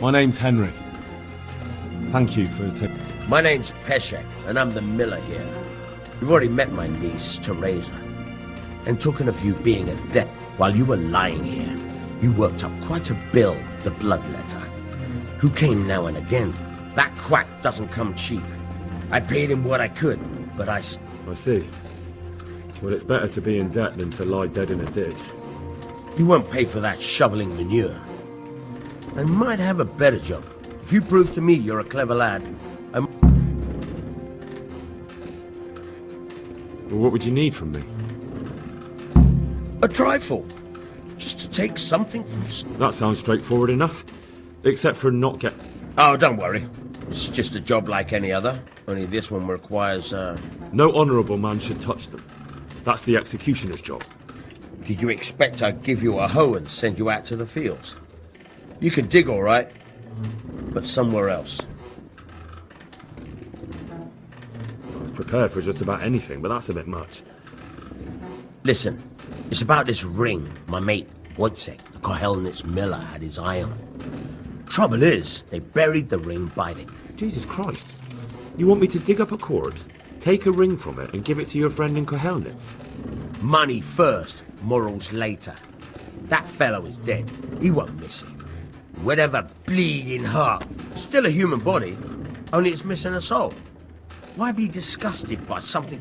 My name's Henry. Thank you for taking... My name's Peshek, and I'm the miller here. You've already met my niece, Teresa. And talking of you being a debt, while you were lying here, you worked up quite a bill with the bloodletter. Who came now and again. That quack doesn't come cheap. I paid him what I could, but I see. Well, it's better to be in debt than to lie dead in a ditch. You won't pay for that shoveling manure. I might have a better job. If you prove to me you're a clever lad, Well, what would you need from me? a trifle. Just to take something from... That sounds straightforward enough. Except for not get... Oh, don't worry. It's just a job like any other. Only this one requires, No honourable man should touch them. That's the executioner's job. Did you expect I'd give you a hoe and send you out to the fields? You can dig all right, but somewhere else. I was prepared for just about anything, but that's a bit much. Listen, it's about this ring my mate, Wojciech, the Kohelnitz miller, had his eye on. Trouble is, they buried the ring by the... Jesus Christ. You want me to dig up a corpse, take a ring from it, and give it to your friend in Kohelnitz? Money first, morals later. That fellow is dead. He won't miss it. Whatever bleeding heart. Still a human body, only it's missing a soul. Why be disgusted by something...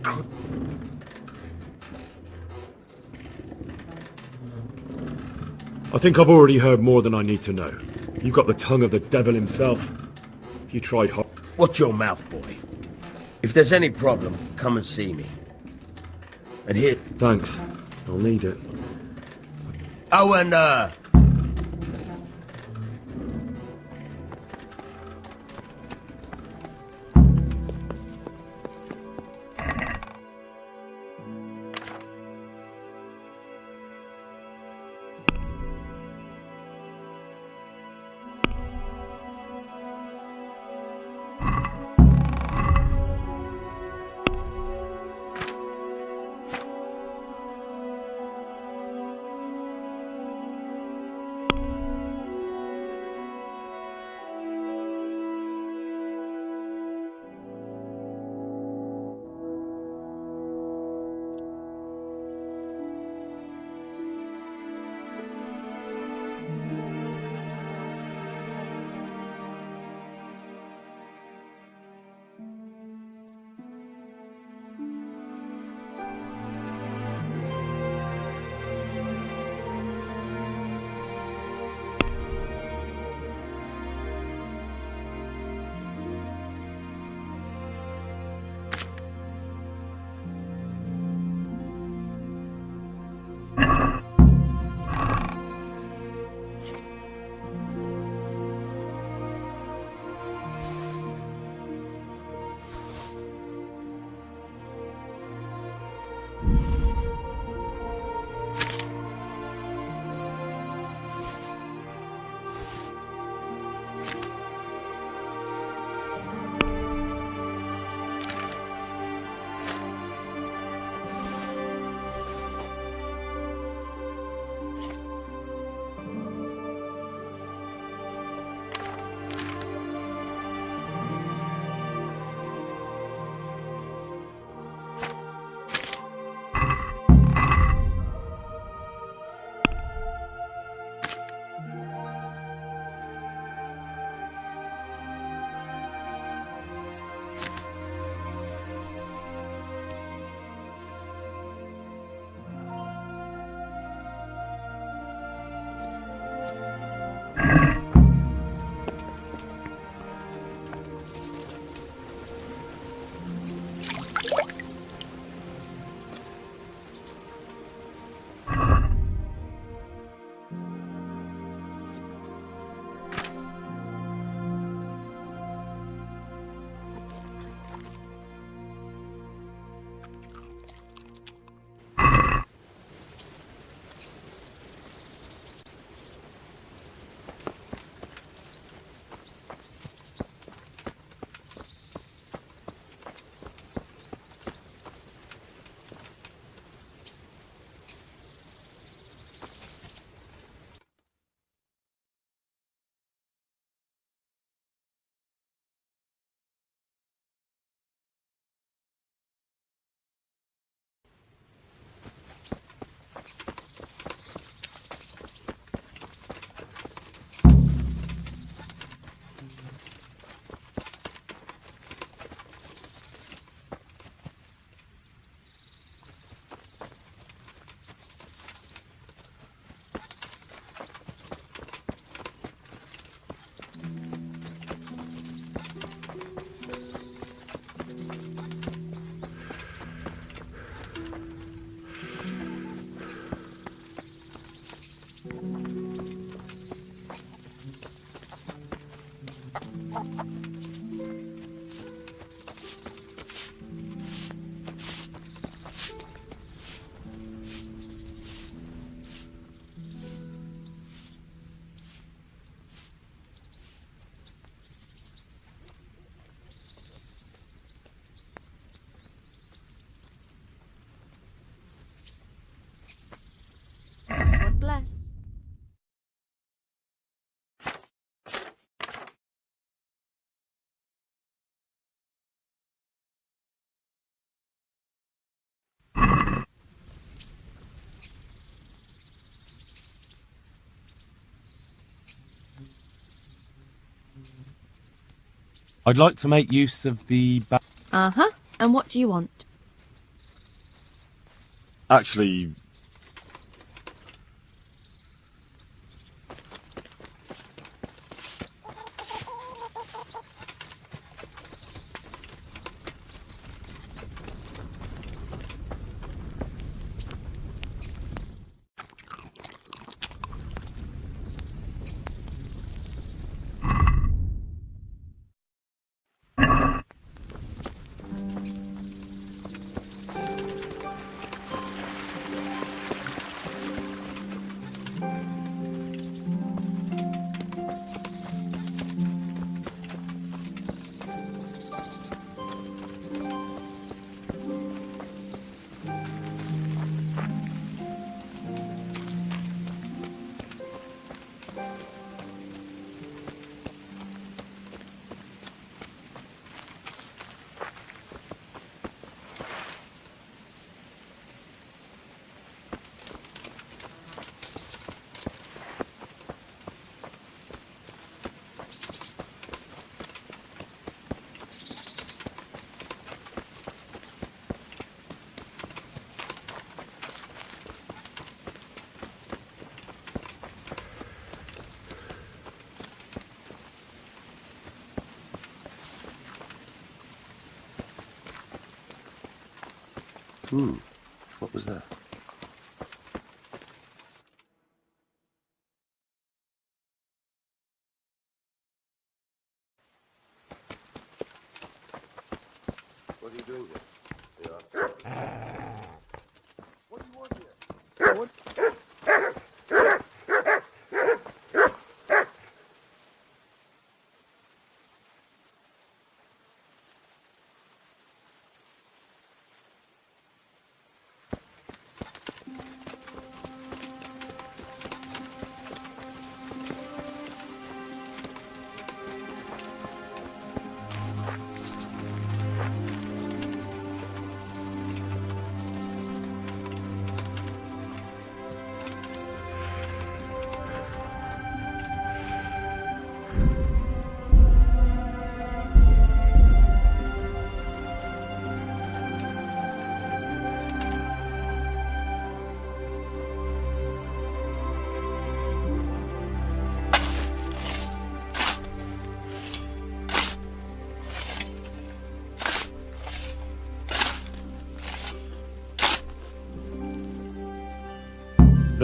I think I've already heard more than I need to know. You've got the tongue of the devil himself. If you tried hard... Watch your mouth, boy. If there's any problem, come and see me. And here... Thanks. I'll need it. Oh, and, I'd like to make use of the Uh-huh. And what do you want? Actually, What was that? What are you doing here? What do you want here? What?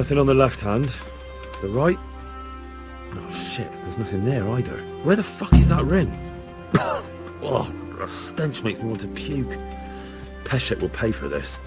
nothing on the left hand. The right? Oh shit, there's nothing there either. Where the fuck is that ring? Oh, the stench makes me want to puke. Peshek will pay for this.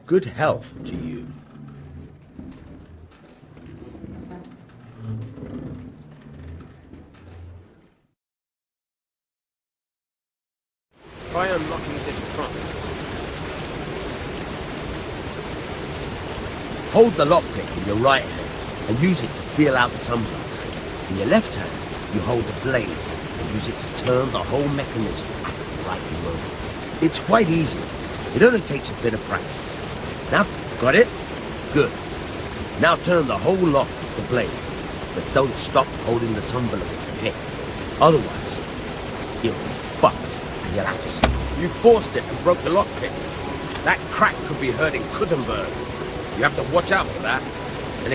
Good health to you. Try unlocking this trunk. Hold the lockpick in your right hand and use it to feel out the tumbler. In your left hand, you hold the blade and use it to turn the whole mechanism at the right moment. It's quite easy. It only takes a bit of practice. Now, got it? Good. Now turn the whole lock with the blade, but don't stop holding the tumbler with the pick. Otherwise, you'll be fucked and you'll have to see. You forced it and broke the lockpick. That crack could be hurting Kuttenberg. You have to watch out for that. And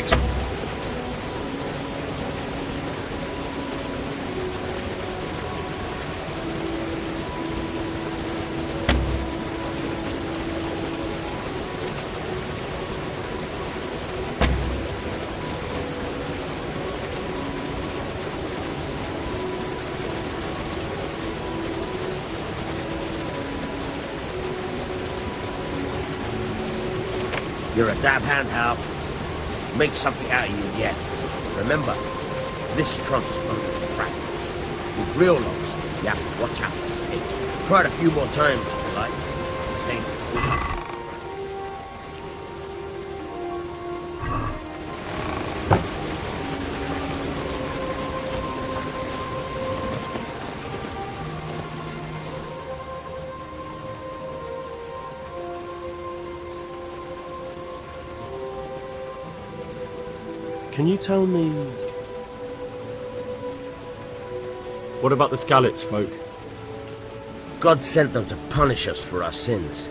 you're a dab hand, Hal. Make something out of you yet. Remember, this trunk's only practice. With real locks, you have to watch out for the pick. Try it a few more times if you like. Hey. Can you tell me... What about the Skalitz folk? God sent them to punish us for our sins.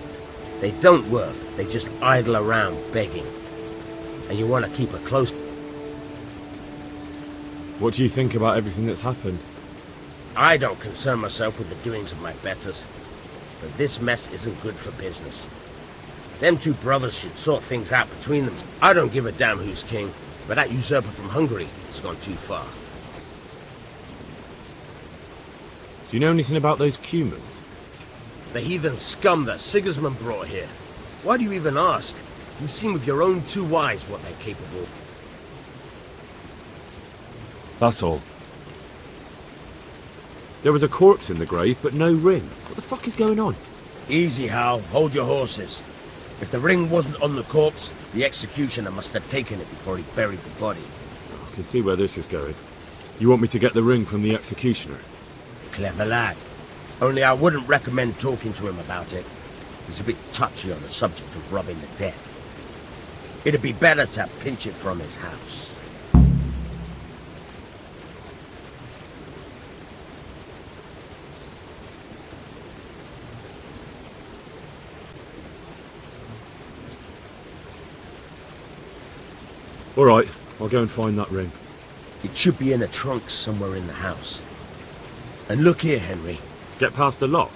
They don't work, they just idle around begging. And you want to keep a close... What do you think about everything that's happened? I don't concern myself with the doings of my betters. But this mess isn't good for business. Them two brothers should sort things out between them. I don't give a damn who's king, but that usurper from Hungary has gone too far. Do you know anything about those Cumans? The heathen scum that Sigismund brought here. Why do you even ask? You've seen with your own two eyes what they're capable of. That's all. There was a corpse in the grave, but no ring. What the fuck is going on? Easy, Hal. Hold your horses. If the ring wasn't on the corpse, the executioner must have taken it before he buried the body. I can see where this is going. You want me to get the ring from the executioner? Clever lad. Only I wouldn't recommend talking to him about it. He's a bit touchy on the subject of robbing the dead. It'd be better to pinch it from his house. All right, I'll go and find that ring. It should be in a trunk somewhere in the house. And look here, Henry. Get past the lock?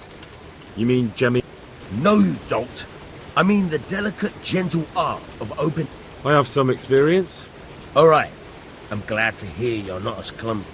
You mean Jemmy? No, you don't. I mean the delicate, gentle art of open... I have some experience. All right. I'm glad to hear you're not as clumsy.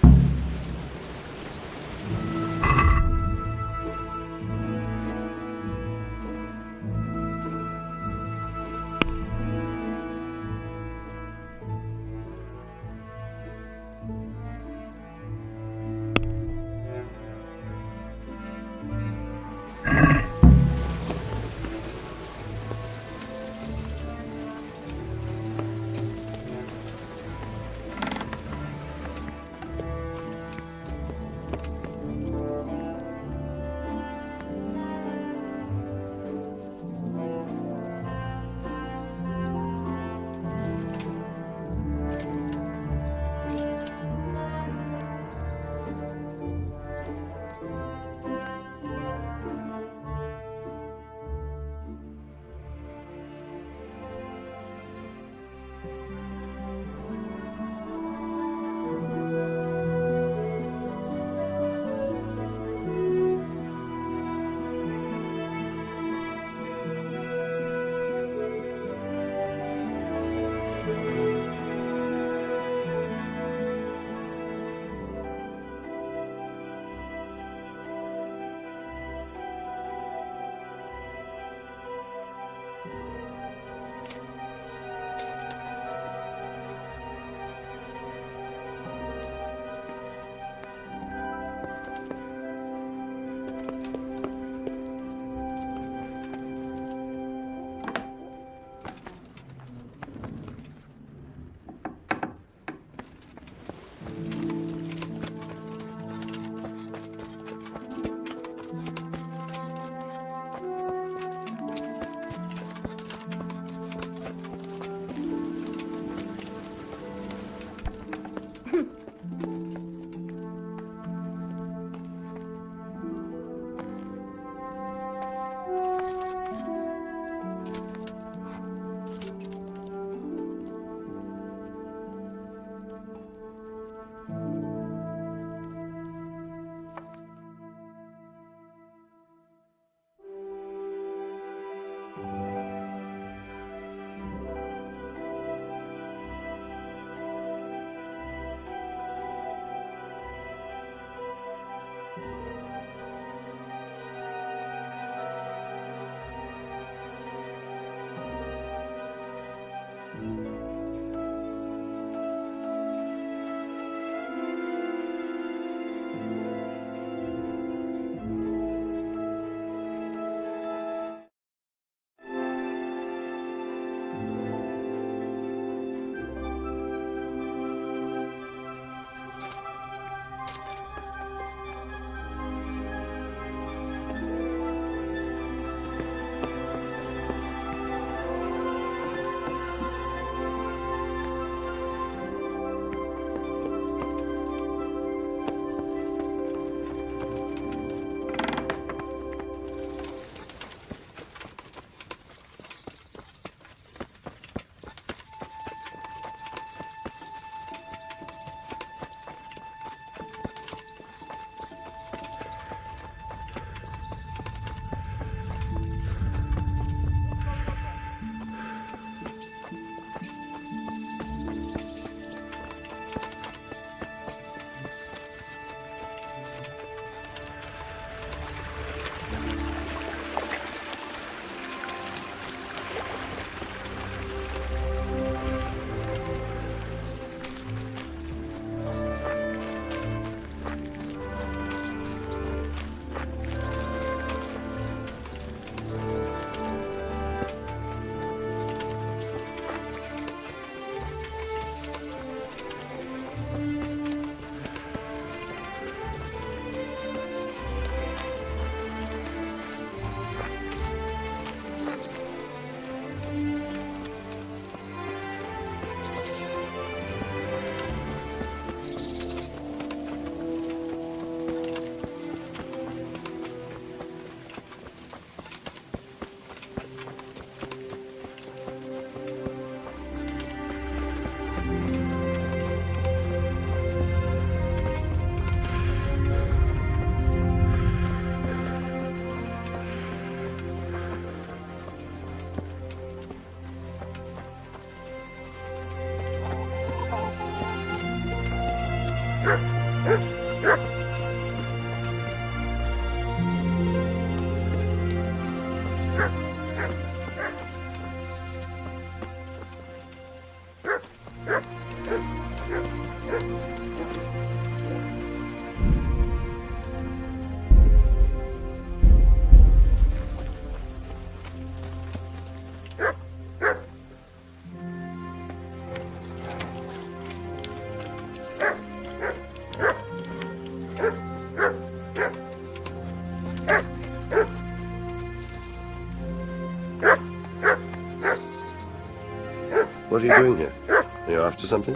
What are you doing here? Are you after something?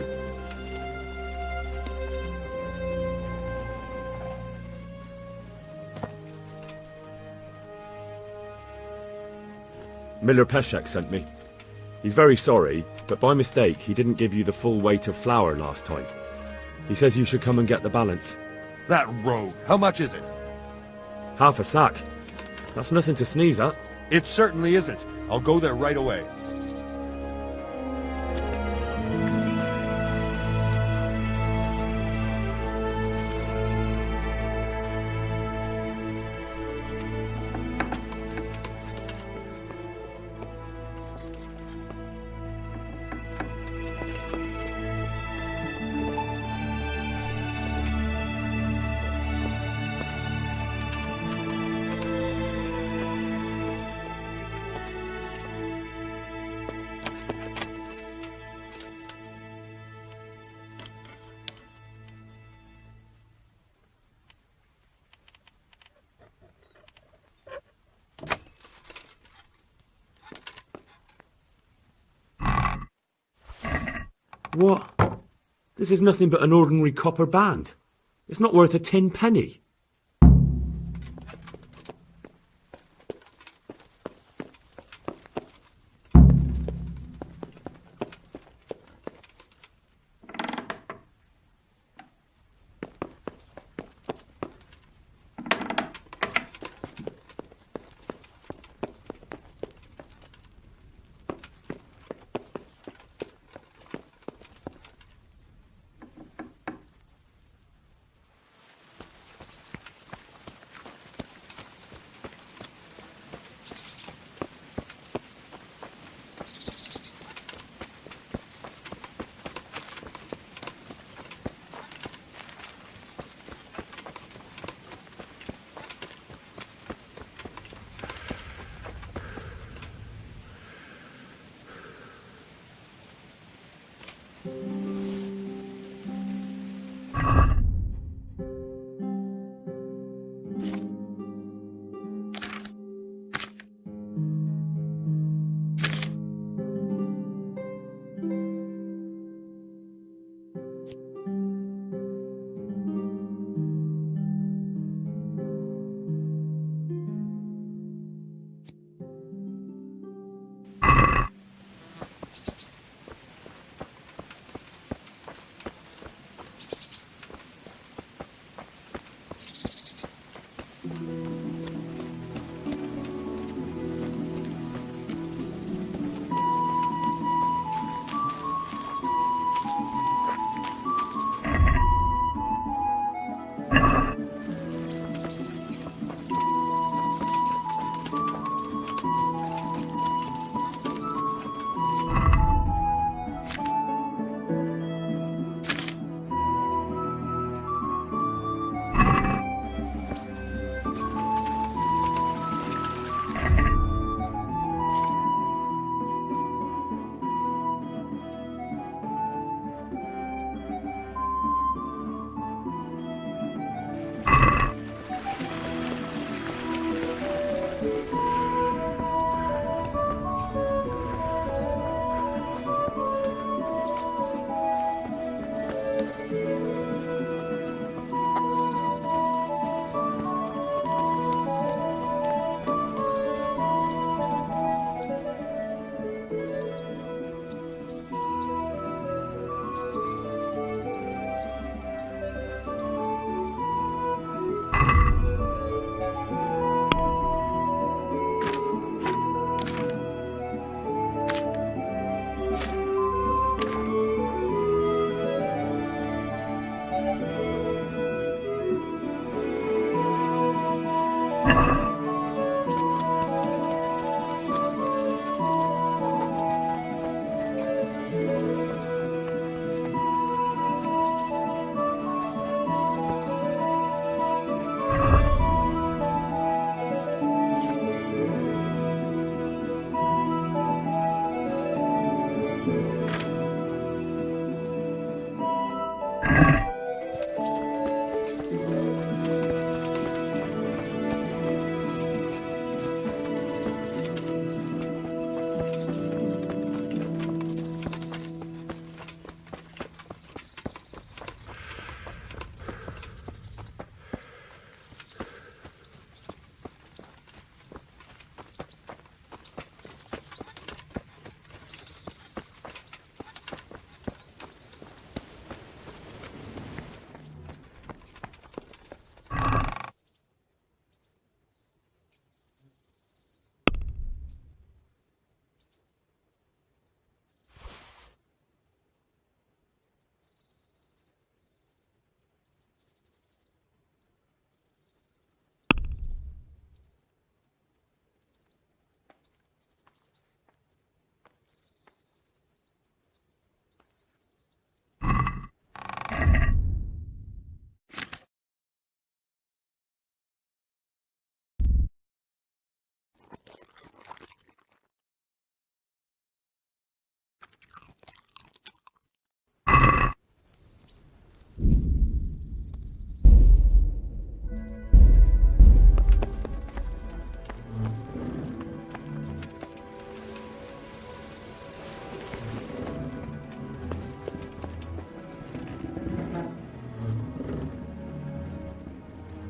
Miller Peshek sent me. He's very sorry, but by mistake he didn't give you the full weight of flour last time. He says you should come and get the balance. That rogue. How much is it? Half a sack. That's nothing to sneeze at. It certainly isn't. I'll go there right away. What? This is nothing but an ordinary copper band. It's not worth a 10 penny.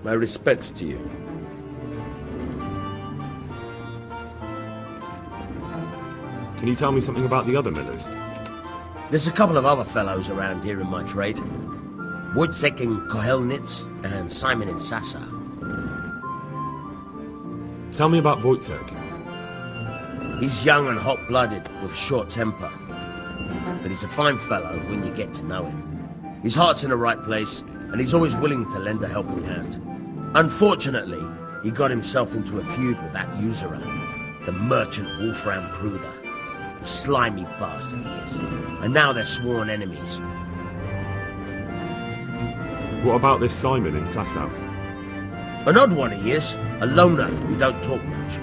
My respects to you. Can you tell me something about the other millers? There's a couple of other fellows around here in my trade. Wojciech in Kohelnitz and Simon in Sassa. Tell me about Wojciech. He's young and hot-blooded with a short temper. But he's a fine fellow when you get to know him. His heart's in the right place, and he's always willing to lend a helping hand. Unfortunately, he got himself into a feud with that usurer, the merchant Wolfram Pruder. A slimy bastard he is. And now they're sworn enemies. What about this Simon in Sasau? An odd one he is, a loner who don't talk much.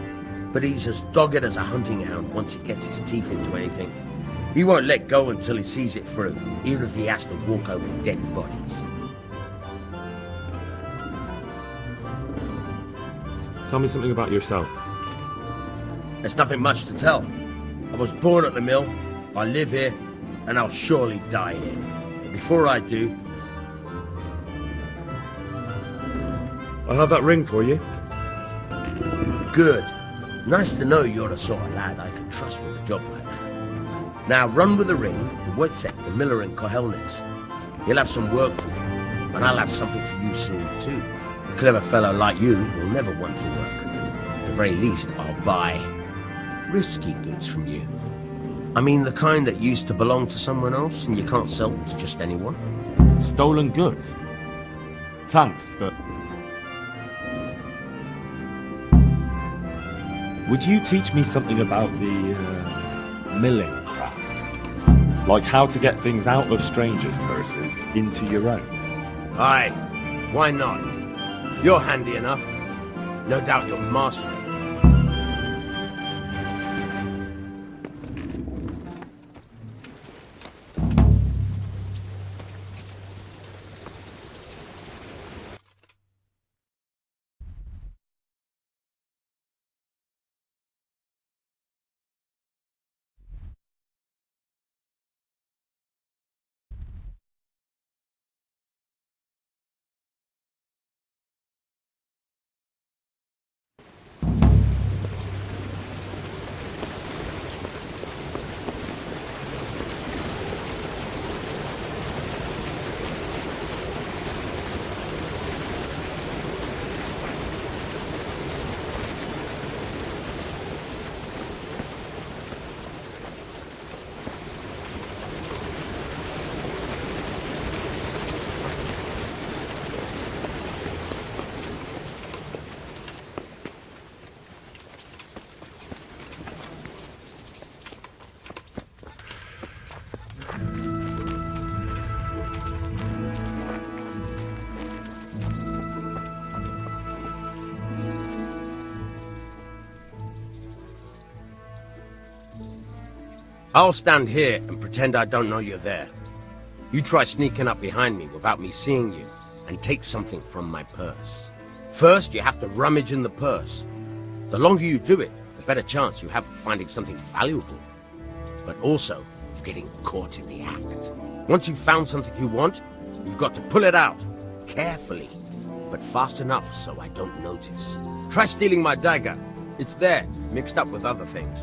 But he's as dogged as a hunting hound once he gets his teeth into anything. He won't let go until he sees it through, even if he has to walk over dead bodies. Tell me something about yourself. There's nothing much to tell. I was born at the mill, I live here, and I'll surely die here. But before I do... I have that ring for you. Good. Nice to know you're the sort of lad I can trust with a job like that. Now run with the ring to Wojciech, the miller in Kohelnitz. He'll have some work for you, and I'll have something for you soon too. A clever fellow like you will never want for work. At the very least, I'll buy risky goods from you. I mean the kind that used to belong to someone else and you can't sell to just anyone. Stolen goods? Thanks, but... Would you teach me something about the, milling craft? Like how to get things out of strangers' purses into your own? Aye, why not? You're handy enough. No doubt you'll master it. I'll stand here and pretend I don't know you're there. You try sneaking up behind me without me seeing you, and take something from my purse. First, you have to rummage in the purse. The longer you do it, the better chance you have of finding something valuable, but also of getting caught in the act. Once you've found something you want, you've got to pull it out, carefully, but fast enough so I don't notice. Try stealing my dagger. It's there, mixed up with other things.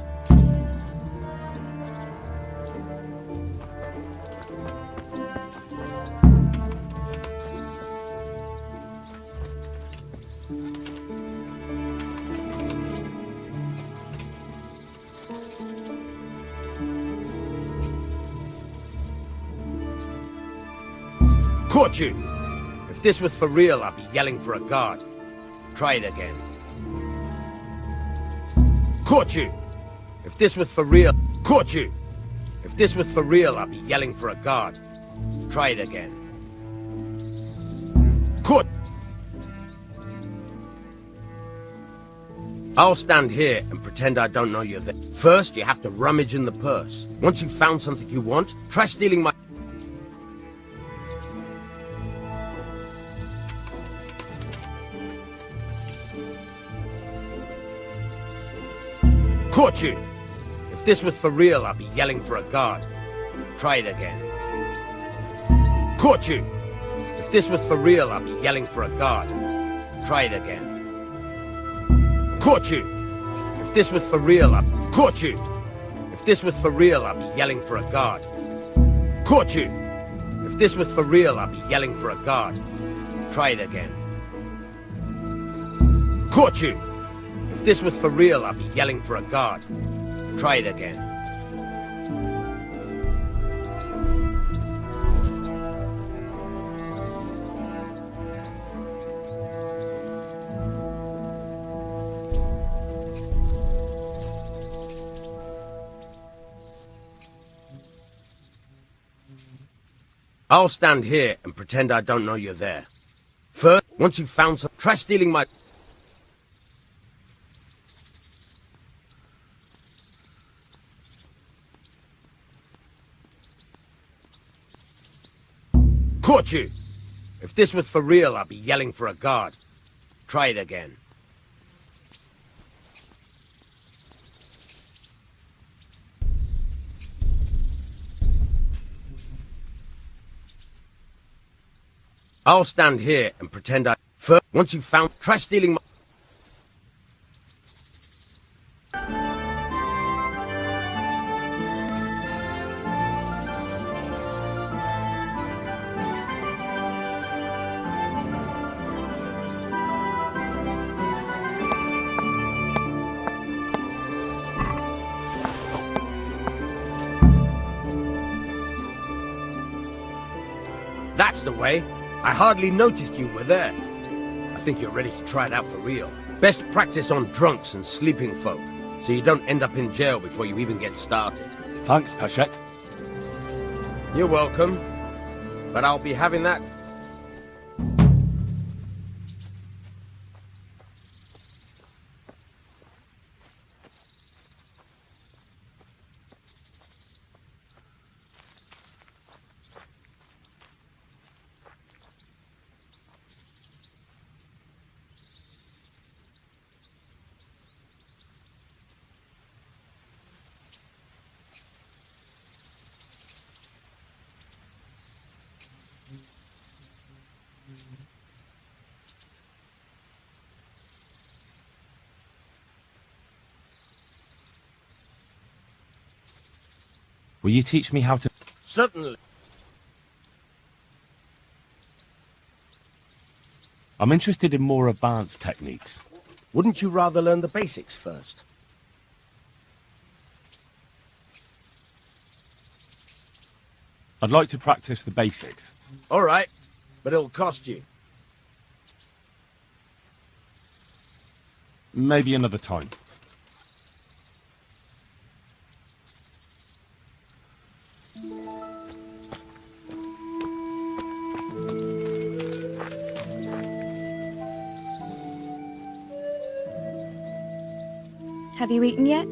Caught you! If this was for real, I'd be yelling for a guard. Try it again. Caught you! If this was for real... Caught you! If this was for real, I'd be yelling for a guard. Try it again. Caught! I'll stand here and pretend I don't know you're there. First, you have to rummage in the purse. Once you've found something you want, try stealing my... Caught you! If this was for real, I'd be yelling for a guard. Try it again. Caught you! If this was for real, I'd be yelling for a guard. Try it again. Caught you! If this was for real, I'd... Caught you! If this was for real, I'd be yelling for a guard. Caught you! If this was for real, I'd be yelling for a guard. Try it again. Caught you! If this was for real, I'd be yelling for a guard. Try it again. I'll stand here and pretend I don't know you're there. First, once you've found some... Try stealing my... Caught you! If this was for real, I'd be yelling for a guard. Try it again. I'll stand here and pretend I... First, once you've found... Try stealing my... That's the way. I hardly noticed you were there. I think you're ready to try it out for real. Best practice on drunks and sleeping folk, so you don't end up in jail before you even get started. Thanks, Peshek. You're welcome, but I'll be having that... Will you teach me how to... Certainly. I'm interested in more advanced techniques. Wouldn't you rather learn the basics first? I'd like to practice the basics. All right, but it'll cost you. Maybe another time. Have you eaten yet?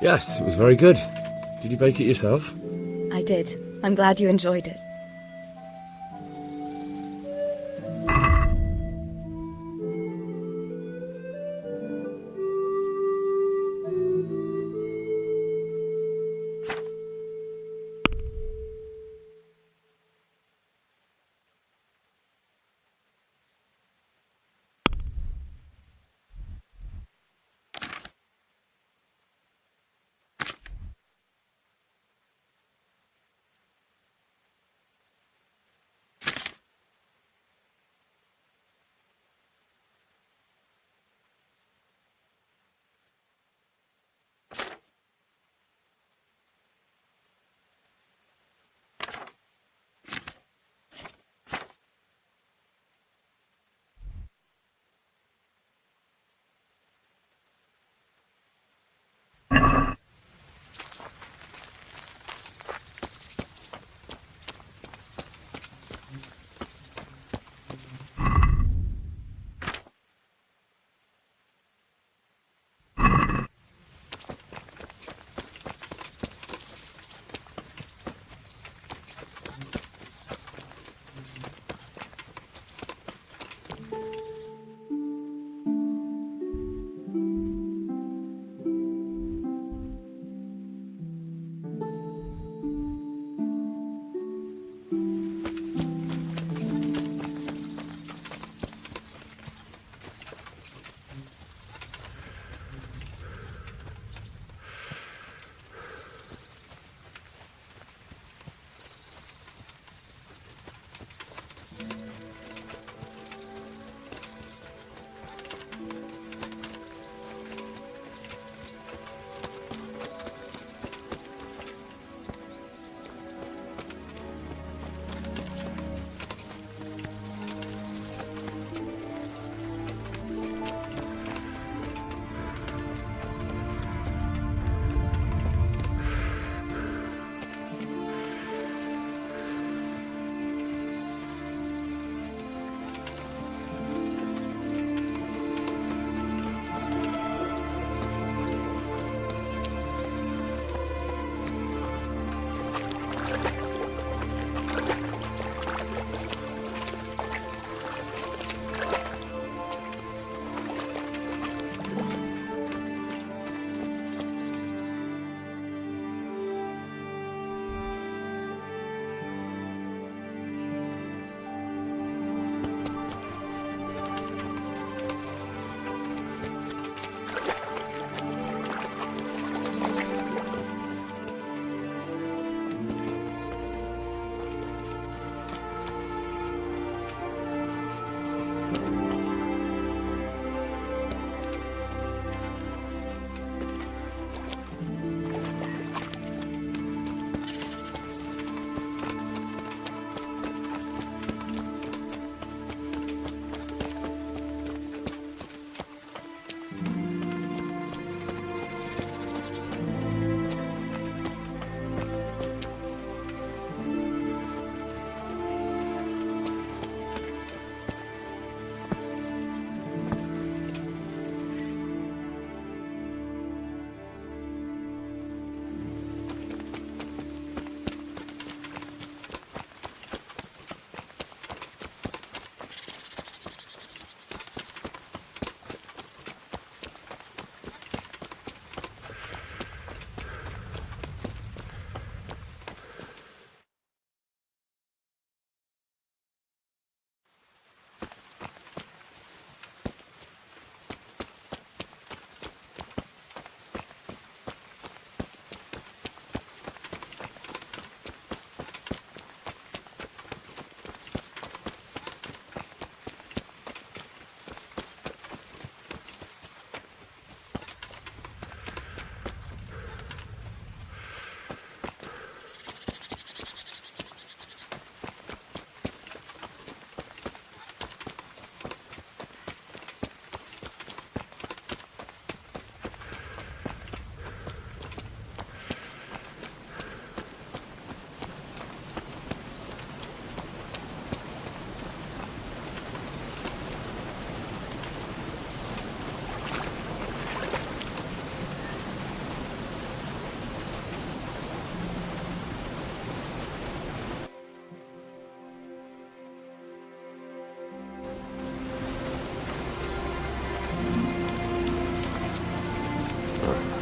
Yes, it was very good. Did you bake it yourself? I did. I'm glad you enjoyed it.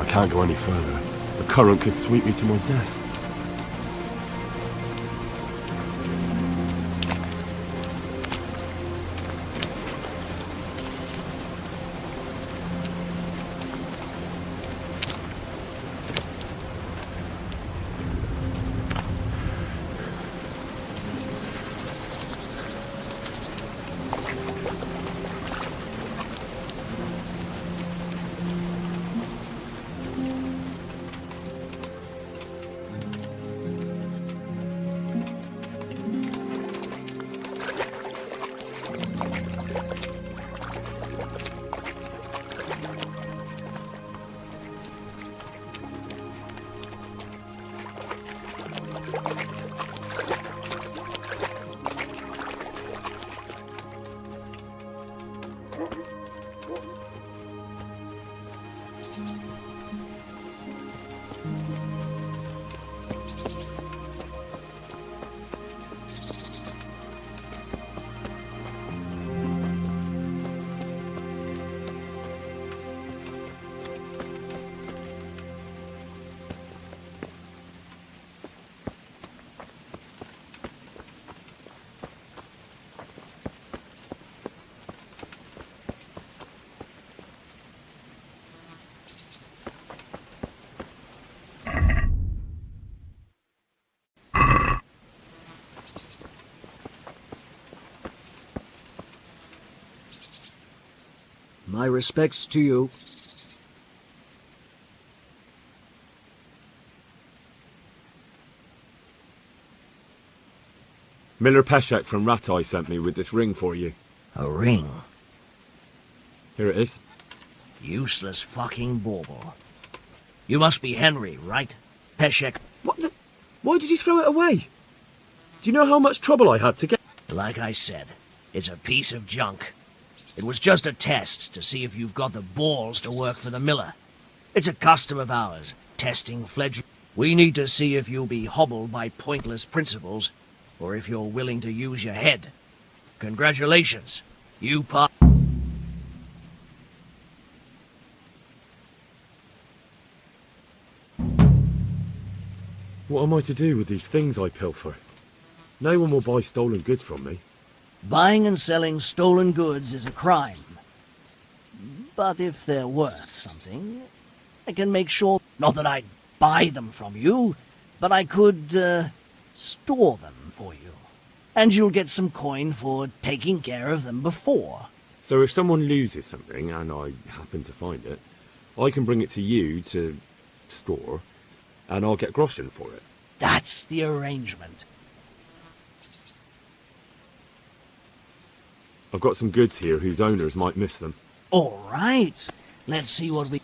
can't go any further. The current could sweep me to my death. My respects to you. Miller Peshek from Ratai sent me with this ring for you. A ring? Here it is. Useless fucking bauble. You must be Henry, right? Peshek. Why did you throw it away? Do you know how much trouble I had to get? Like I said, it's a piece of junk. It was just a test to see if you've got the balls to work for the Miller. It's a custom of ours, testing fledglings. We need to see if you'll be hobbled by pointless principles, or if you're willing to use your head. Congratulations. You part. What am I to do with these things I pilfer? No one will buy stolen goods from me. Buying and selling stolen goods is a crime. But if they're worth something, I can make sure... Not that I'd buy them from you, but I could, store them for you. And you'll get some coin for taking care of them before. So if someone loses something, and I happen to find it, I can bring it to you to store, and I'll get groschen for it. That's the arrangement. I've got some goods here whose owners might miss them. All right. Let's see what we...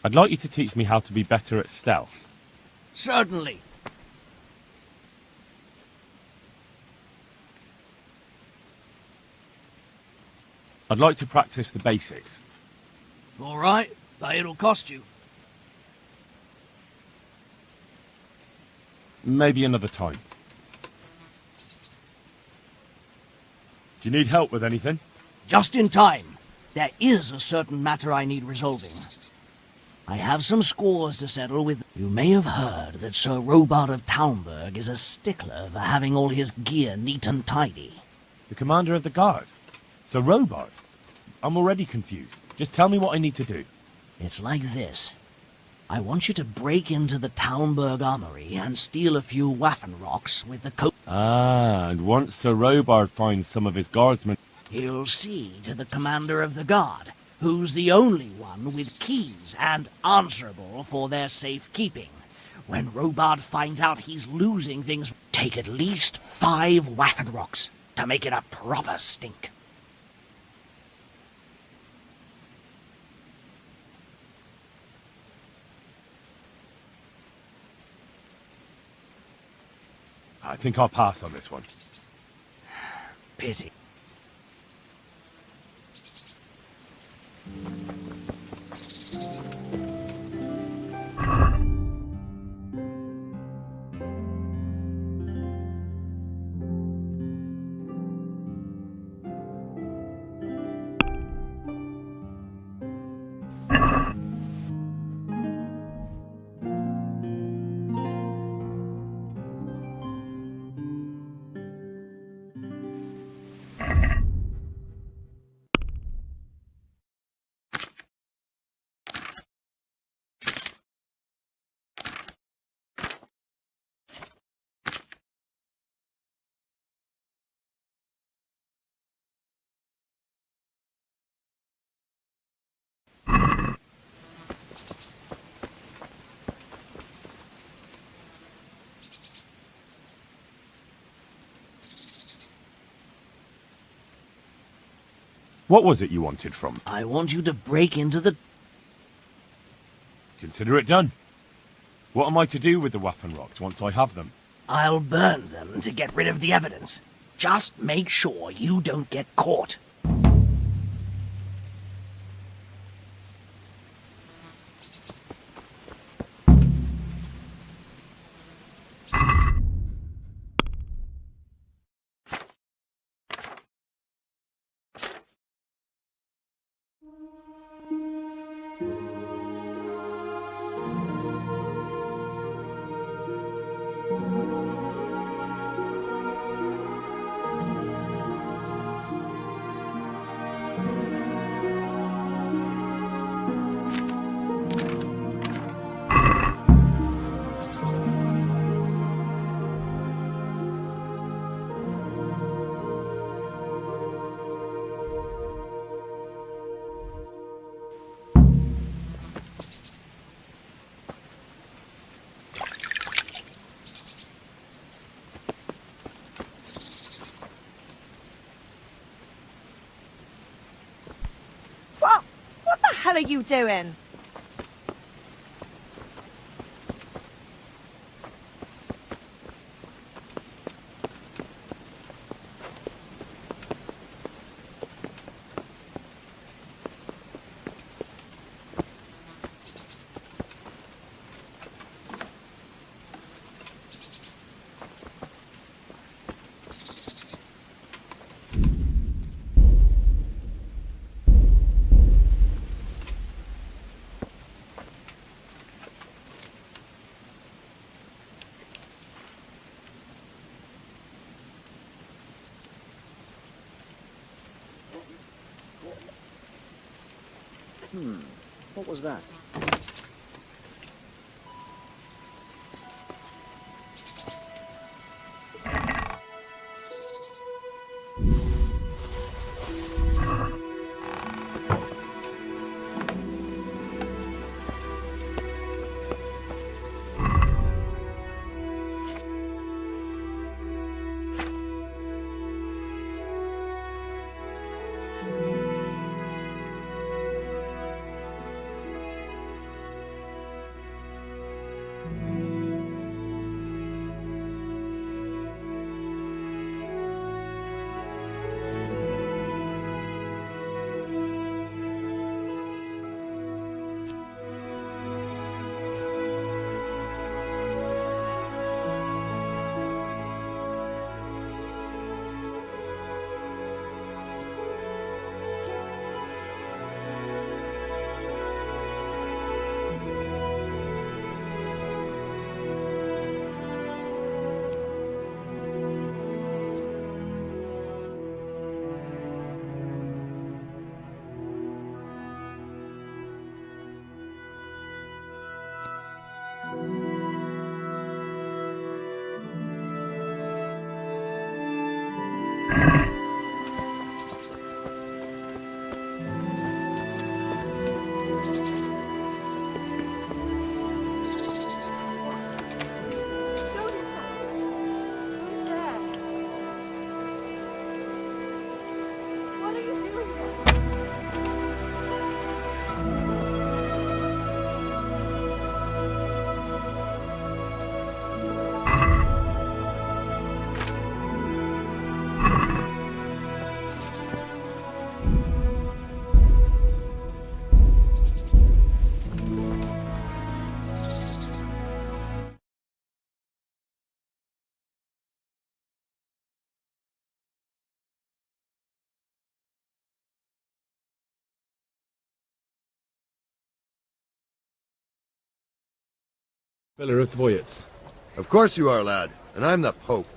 I'd like you to teach me how to be better at stealth. Certainly. I'd like to practice the basics. All right, but it'll cost you. Maybe another time. Do you need help with anything? Just in time. There is a certain matter I need resolving. I have some scores to settle with... You may have heard that Sir Robart of Talmberg is a stickler for having all his gear neat and tidy. The commander of the guard? Sir Robart? I'm already confused. Just tell me what I need to do. It's like this. I want you to break into the Talmberg Armory and steal a few Waffen rocks with the coat. Ah, and once Sir Robard finds some of his guardsmen... He'll see to the commander of the guard, who's the only one with keys and answerable for their safekeeping. When Robard finds out he's losing things, take at least 5 Waffen rocks to make it a proper stink. I think I'll pass on this one. Pity. What was it you wanted from? I want you to break into the... Consider it done. What am I to do with the Waffen rocks once I have them? I'll burn them to get rid of the evidence. Just make sure you don't get caught. What the hell are you doing? What was that? What are you doing here? Miller of Dvoyets. Of course you are, lad. And I'm the Pope.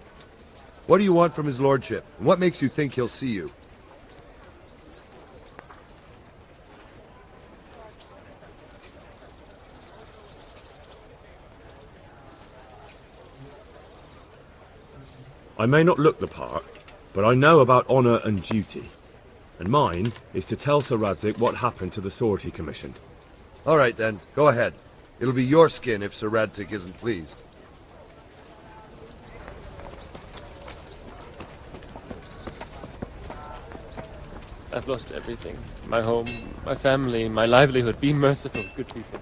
What do you want from his lordship? And what makes you think he'll see you? I may not look the part, but I know about honour and duty. And mine is to tell Sir Radzig what happened to the sword he commissioned. All right, then. Go ahead. It'll be your skin if Sir Radzig isn't pleased. I've lost everything. My home, my family, my livelihood. Be merciful, good people.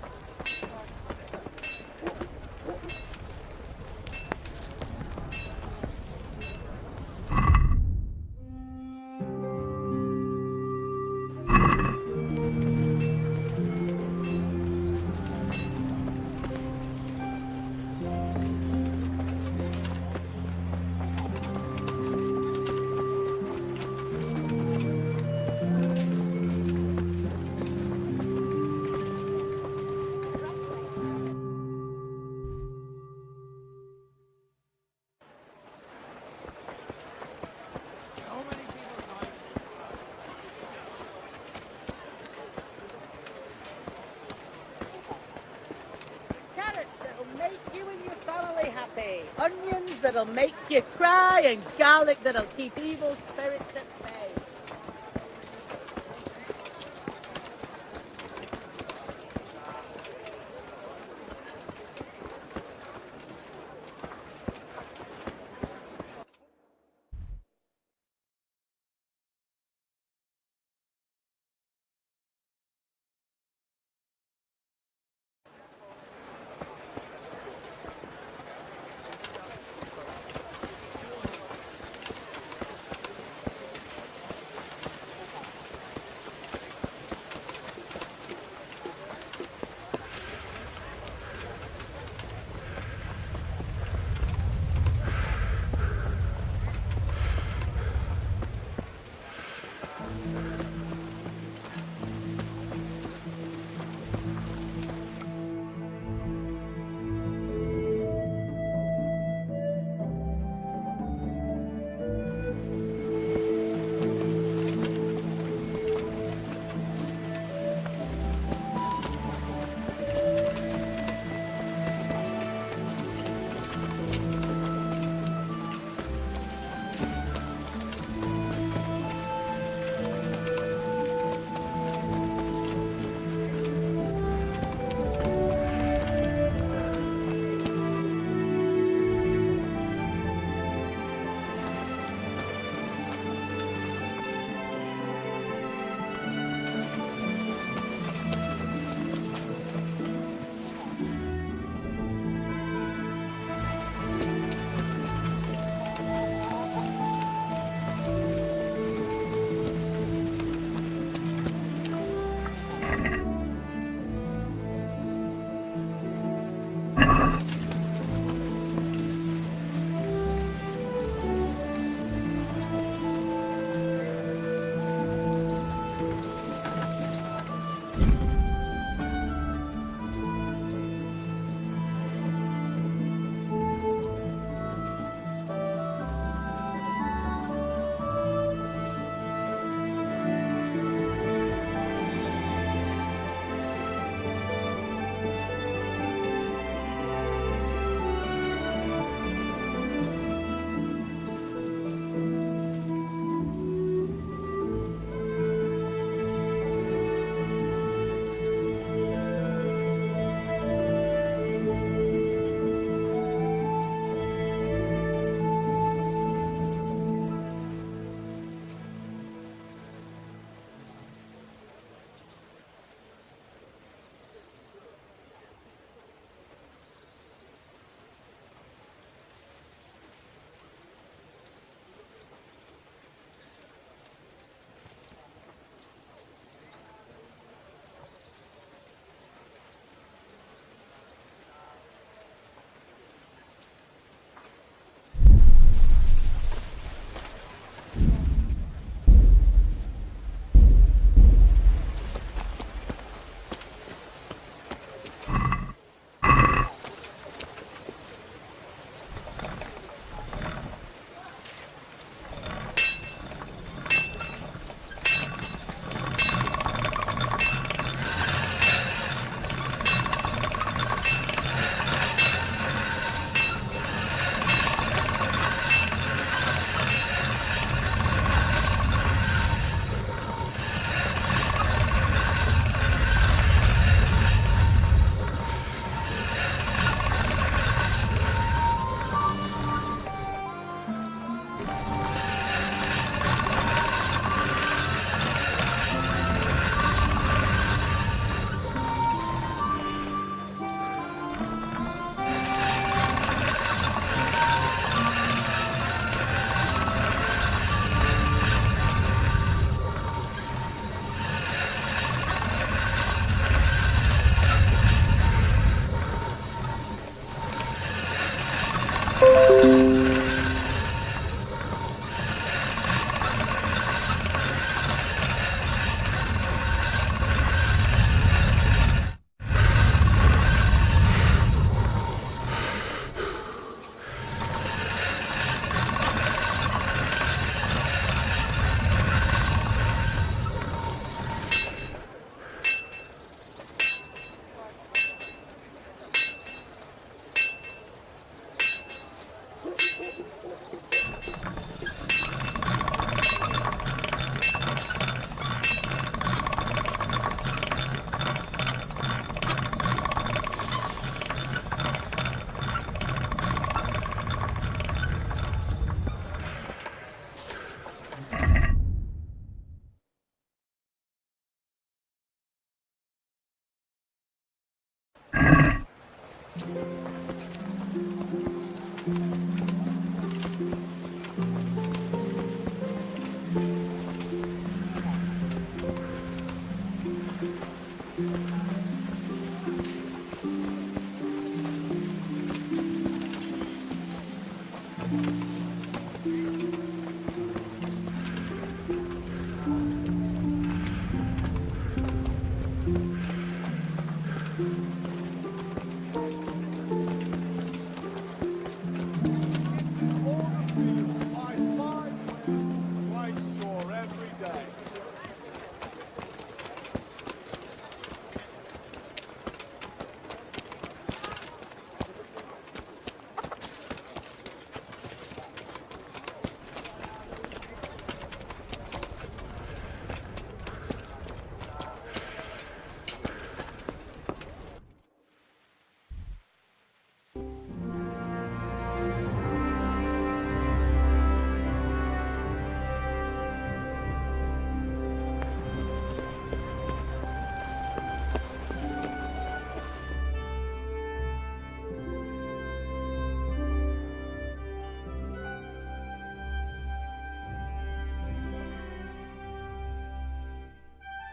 Carrots that'll make you and your family happy. Onions that'll make you cry, and garlic that'll keep evil spirits at bay.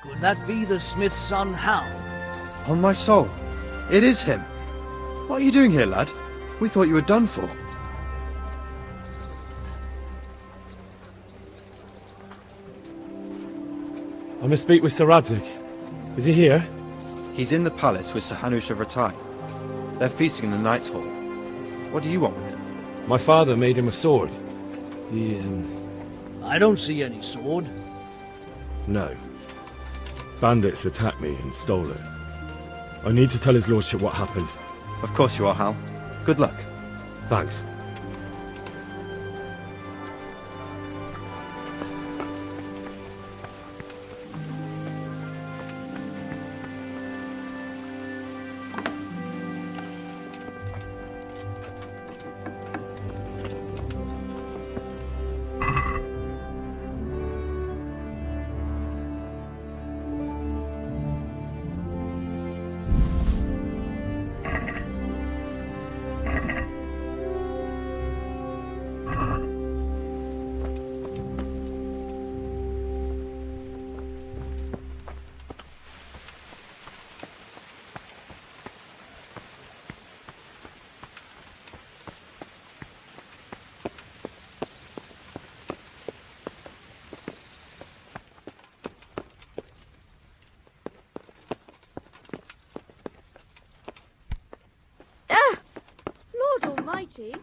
Could that be the smith's son, Hal? On my soul, it is him. What are you doing here, lad? We thought you were done for. I must speak with Sir Radzig. Is he here? He's in the palace with Sir Hanush of Rattay. They're feasting in the Knight's Hall. What do you want with him? My father made him a sword. He, I don't see any sword. No. Bandits attacked me and stole it. I need to tell his lordship what happened. Of course you are, Hal. Good luck. Thanks. Lord Almighty.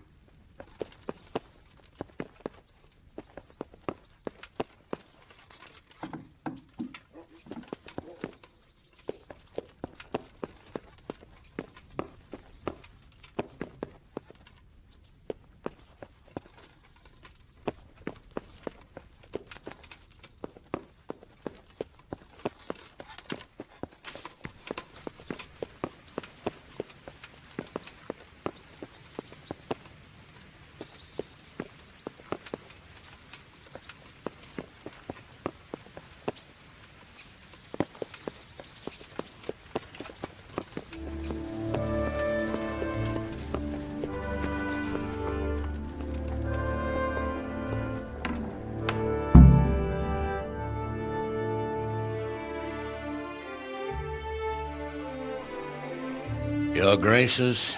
Your Graces,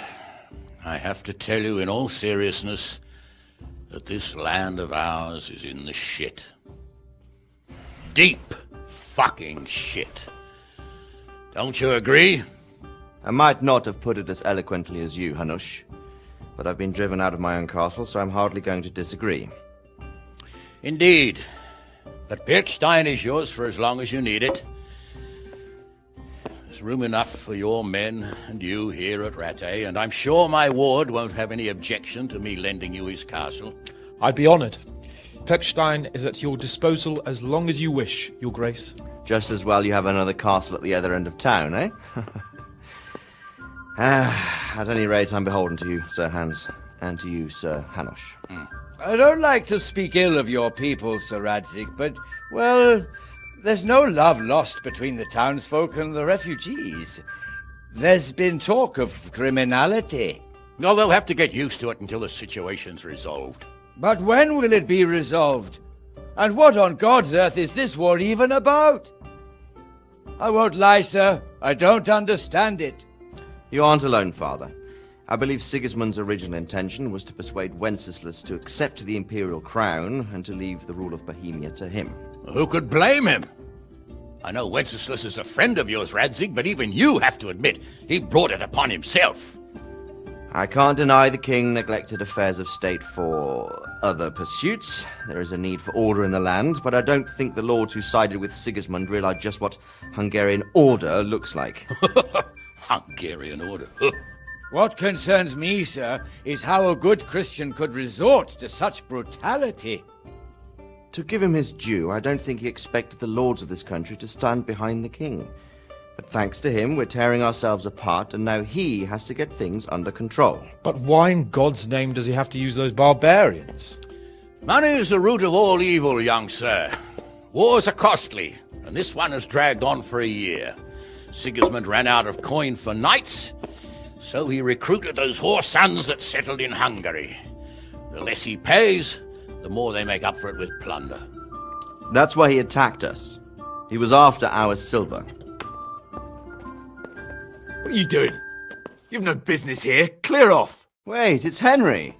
I have to tell you in all seriousness that this land of ours is in the shit. Deep fucking shit. Don't you agree? I might not have put it as eloquently as you, Hanush, but I've been driven out of my own castle, so I'm hardly going to disagree. Indeed. But Birkstein is yours for as long as you need it. There's room enough for your men and you here at Rattay, and I'm sure my ward won't have any objection to me lending you his castle. I'd be honoured. Birkstein is at your disposal as long as you wish, Your Grace. Just as well you have another castle at the other end of town, eh? At any rate, I'm beholden to you, Sir Hans, and to you, Sir Hanush. I don't like to speak ill of your people, Sir Radzig, but, well, there's no love lost between the townsfolk and the refugees. There's been talk of criminality. Well, they'll have to get used to it until the situation's resolved. But when will it be resolved? And what on God's earth is this war even about? I won't lie, sir. I don't understand it. You aren't alone, Father. I believe Sigismund's original intention was to persuade Wenceslas to accept the imperial crown and to leave the rule of Bohemia to him. Who could blame him? I know Wenceslas is a friend of yours, Radzig, but even you have to admit he brought it upon himself. I can't deny the king neglected affairs of state for other pursuits. There is a need for order in the land, but I don't think the lords who sided with Sigismund realized just what Hungarian order looks like. Hungarian order? What concerns me, sir, is how a good Christian could resort to such brutality. To give him his due, I don't think he expected the lords of this country to stand behind the king. But thanks to him, we're tearing ourselves apart, and now he has to get things under control. But why in God's name does he have to use those barbarians? Money is the root of all evil, young sir. Wars are costly, and this one has dragged on for a year. Sigismund ran out of coin for knights, so he recruited those whore sons that settled in Hungary. The less he pays, the more they make up for it with plunder. That's why he attacked us. He was after our silver. What are you doing? You've no business here. Clear off. Wait, it's Henry.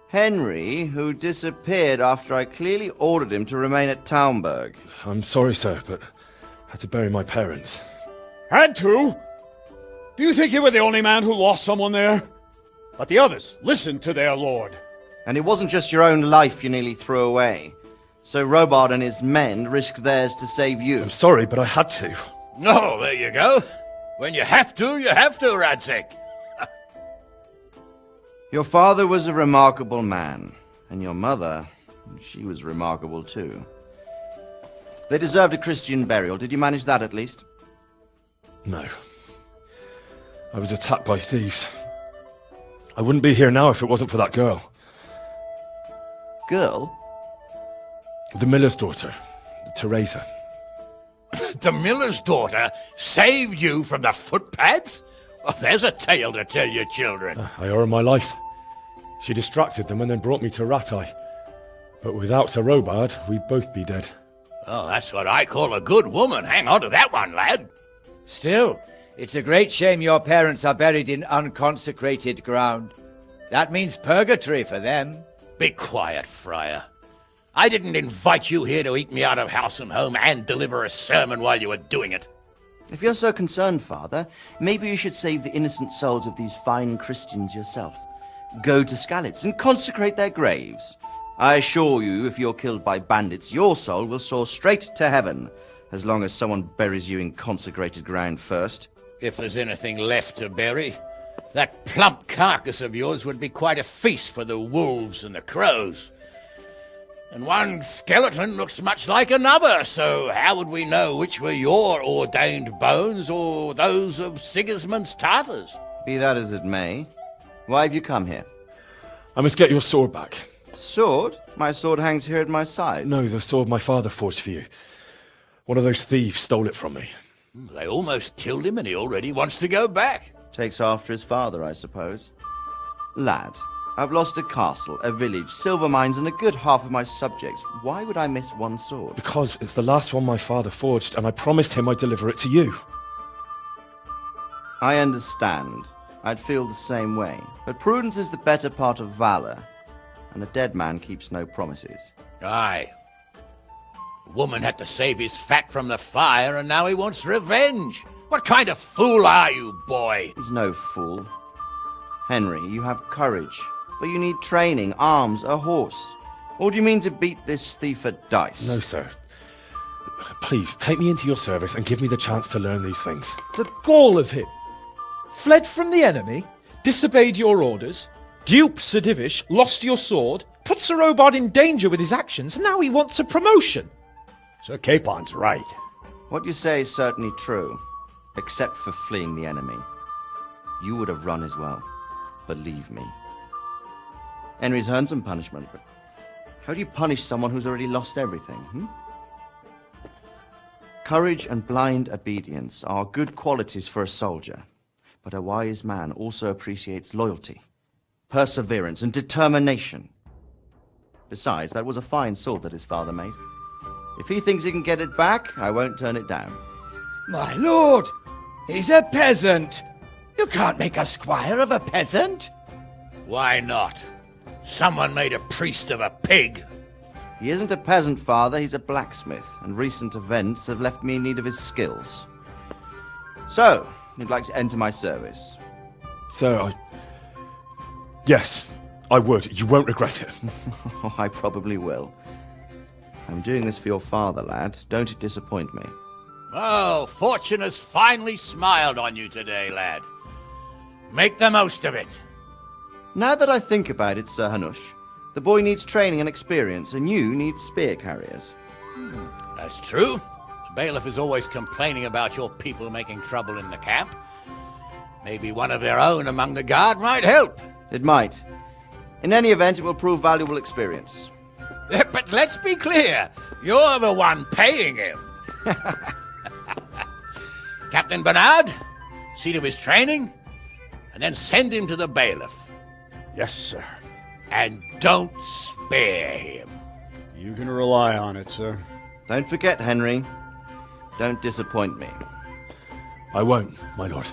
Henry, who disappeared after I clearly ordered him to remain at Taumberg. I'm sorry, sir, but I had to bury my parents. Had to? Do you think you were the only man who lost someone there? But the others listened to their lord. And it wasn't just your own life you nearly threw away. So Robard and his men risked theirs to save you. I'm sorry, but I had to. Oh, there you go. When you have to, Radzig. Your father was a remarkable man, and your mother, she was remarkable too. They deserved a Christian burial. Did you manage that at least? No. I was attacked by thieves. I wouldn't be here now if it wasn't for that girl. Girl? The miller's daughter, Teresa. The miller's daughter saved you from the footpads? Well, there's a tale to tell your children. I owe her my life. She distracted them and then brought me to Ratai. But without Sir Robard, we'd both be dead. Oh, that's what I call a good woman. Hang on to that one, lad. Still, it's a great shame your parents are buried in unconsecrated ground. That means purgatory for them. Be quiet, friar. I didn't invite you here to eat me out of house and home and deliver a sermon while you were doing it. If you're so concerned, Father, maybe you should save the innocent souls of these fine Christians yourself. Go to Skalitz and consecrate their graves. I assure you, if you're killed by bandits, your soul will soar straight to heaven, as long as someone buries you in consecrated ground first. If there's anything left to bury, that plump carcass of yours would be quite a feast for the wolves and the crows. And one skeleton looks much like another, so how would we know which were your ordained bones or those of Sigismund's Tartars? Be that as it may, why have you come here? I must get your sword back. Sword? My sword hangs here at my side. No, the sword my father forged for you. One of those thieves stole it from me. They almost killed him and he already wants to go back. Takes after his father, I suppose. Lad, I've lost a castle, a village, silver mines, and a good half of my subjects. Why would I miss one sword? Because it's the last one my father forged, and I promised him I'd deliver it to you. I understand. I'd feel the same way. But prudence is the better part of valor, and a dead man keeps no promises. Aye. The woman had to save his fat from the fire, and now he wants revenge. What kind of fool are you, boy? He's no fool. Henry, you have courage, but you need training, arms, a horse. Or do you mean to beat this thief at dice? No, sir. Please, take me into your service and give me the chance to learn these things. The gall of him! Fled from the enemy, disobeyed your orders, duped Sir Divish, lost your sword, put Sir Robard in danger with his actions, and now he wants a promotion. Sir Capon's right. What you say is certainly true, except for fleeing the enemy. You would have run as well, believe me. Henry's earned some punishment, but how do you punish someone who's already lost everything, Courage and blind obedience are good qualities for a soldier. But a wise man also appreciates loyalty, perseverance, and determination. Besides, that was a fine sword that his father made. If he thinks he can get it back, I won't turn it down. My lord, he's a peasant. You can't make a squire of a peasant. Why not? Someone made a priest of a pig. He isn't a peasant, father, he's a blacksmith, and recent events have left me in need of his skills. So, you'd like to enter my service? Sir, Yes, I would. You won't regret it. Oh, I probably will. I'm doing this for your father, lad. Don't disappoint me. Oh, fortune has finally smiled on you today, lad. Make the most of it. Now that I think about it, Sir Hanush, the boy needs training and experience, and you need spear carriers. That's true. The bailiff is always complaining about your people making trouble in the camp. Maybe one of their own among the guard might help. It might. In any event, it will prove valuable experience. But let's be clear. You're the one paying him. Captain Bernard, see to his training, and then send him to the bailiff. Yes, sir. And don't spare him. You can rely on it, sir. Don't forget, Henry. Don't disappoint me. I won't, my lord.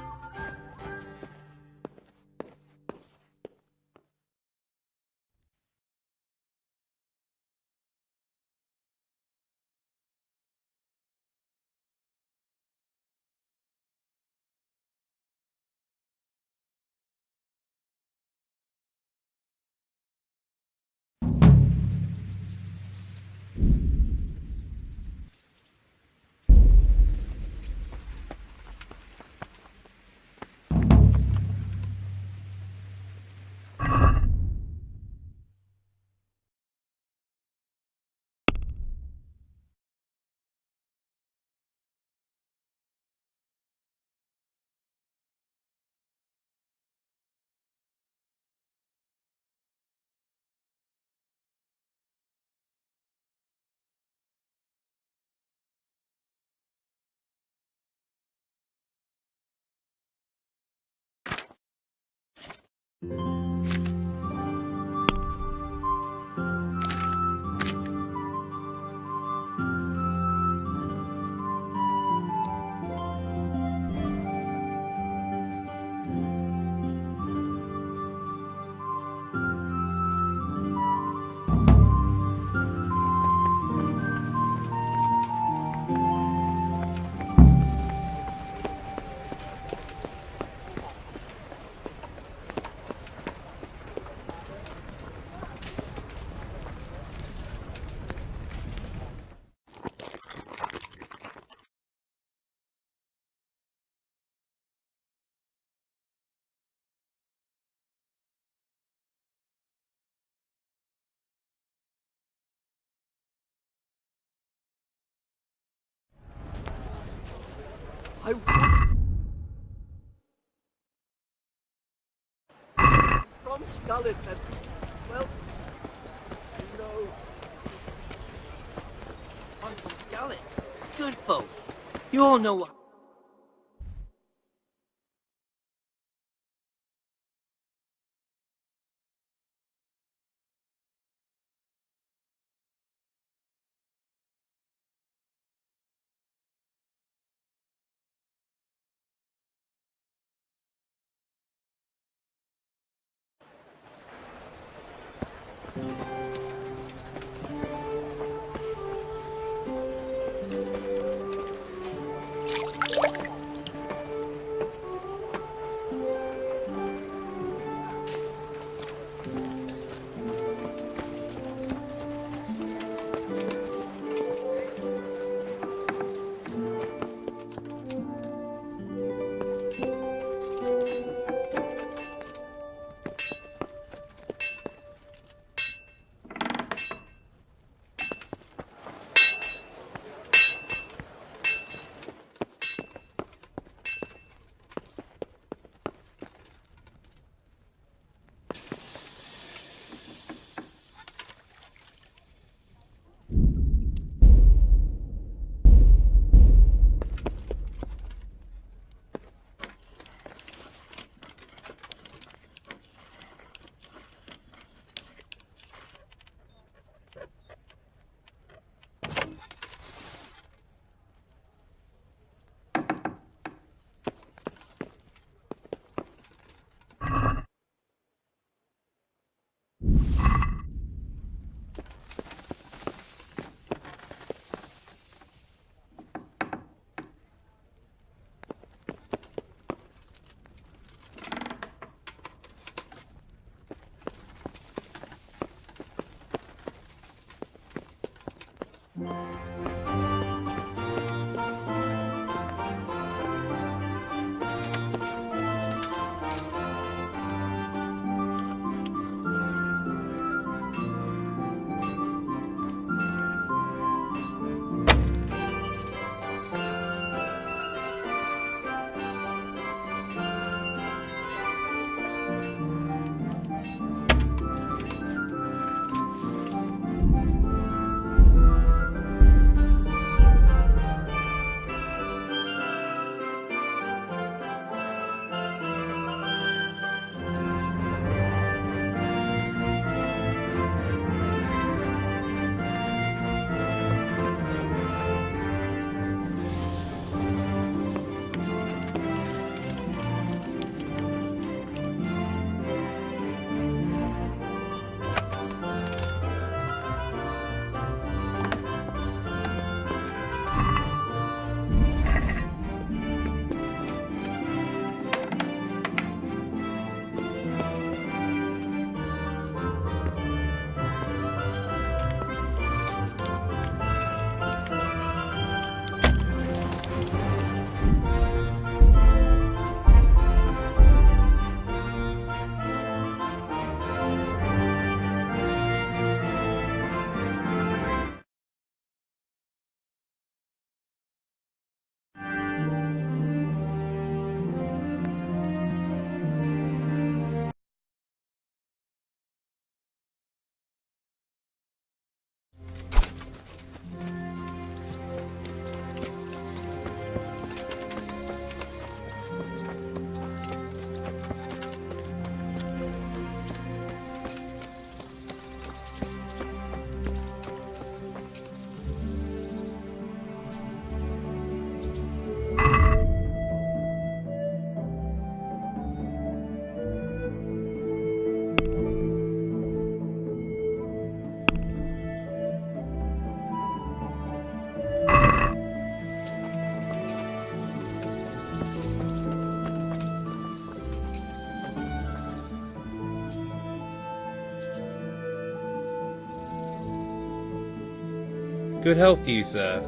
From Skalitz and, well, you know, I'm from Skalitz. Good folk. You all know what... Good health to you, sir.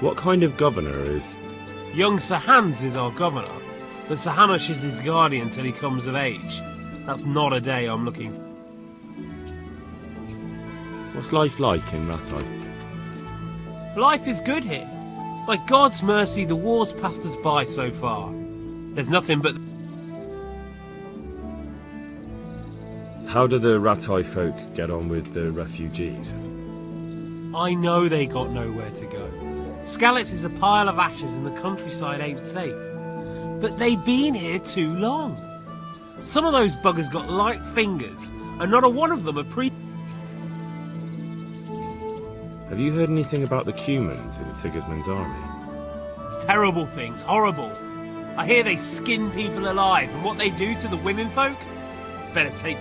What kind of governor is... Young Sir Hans is our governor, but Sir Hanush is his guardian till he comes of age. That's not a day I'm looking for. What's life like in Rattay? Life is good here. By God's mercy, the war's passed us by so far. There's nothing but... How do the Rattay folk get on with the refugees? I know they got nowhere to go. Skalitz is a pile of ashes and the countryside ain't safe. But they've been here too long. Some of those buggers got light fingers, and not a one of them Have you heard anything about the Cumans in Sigismund's army? Terrible things, horrible. I hear they skin people alive, and what they do to the women folk? Better take...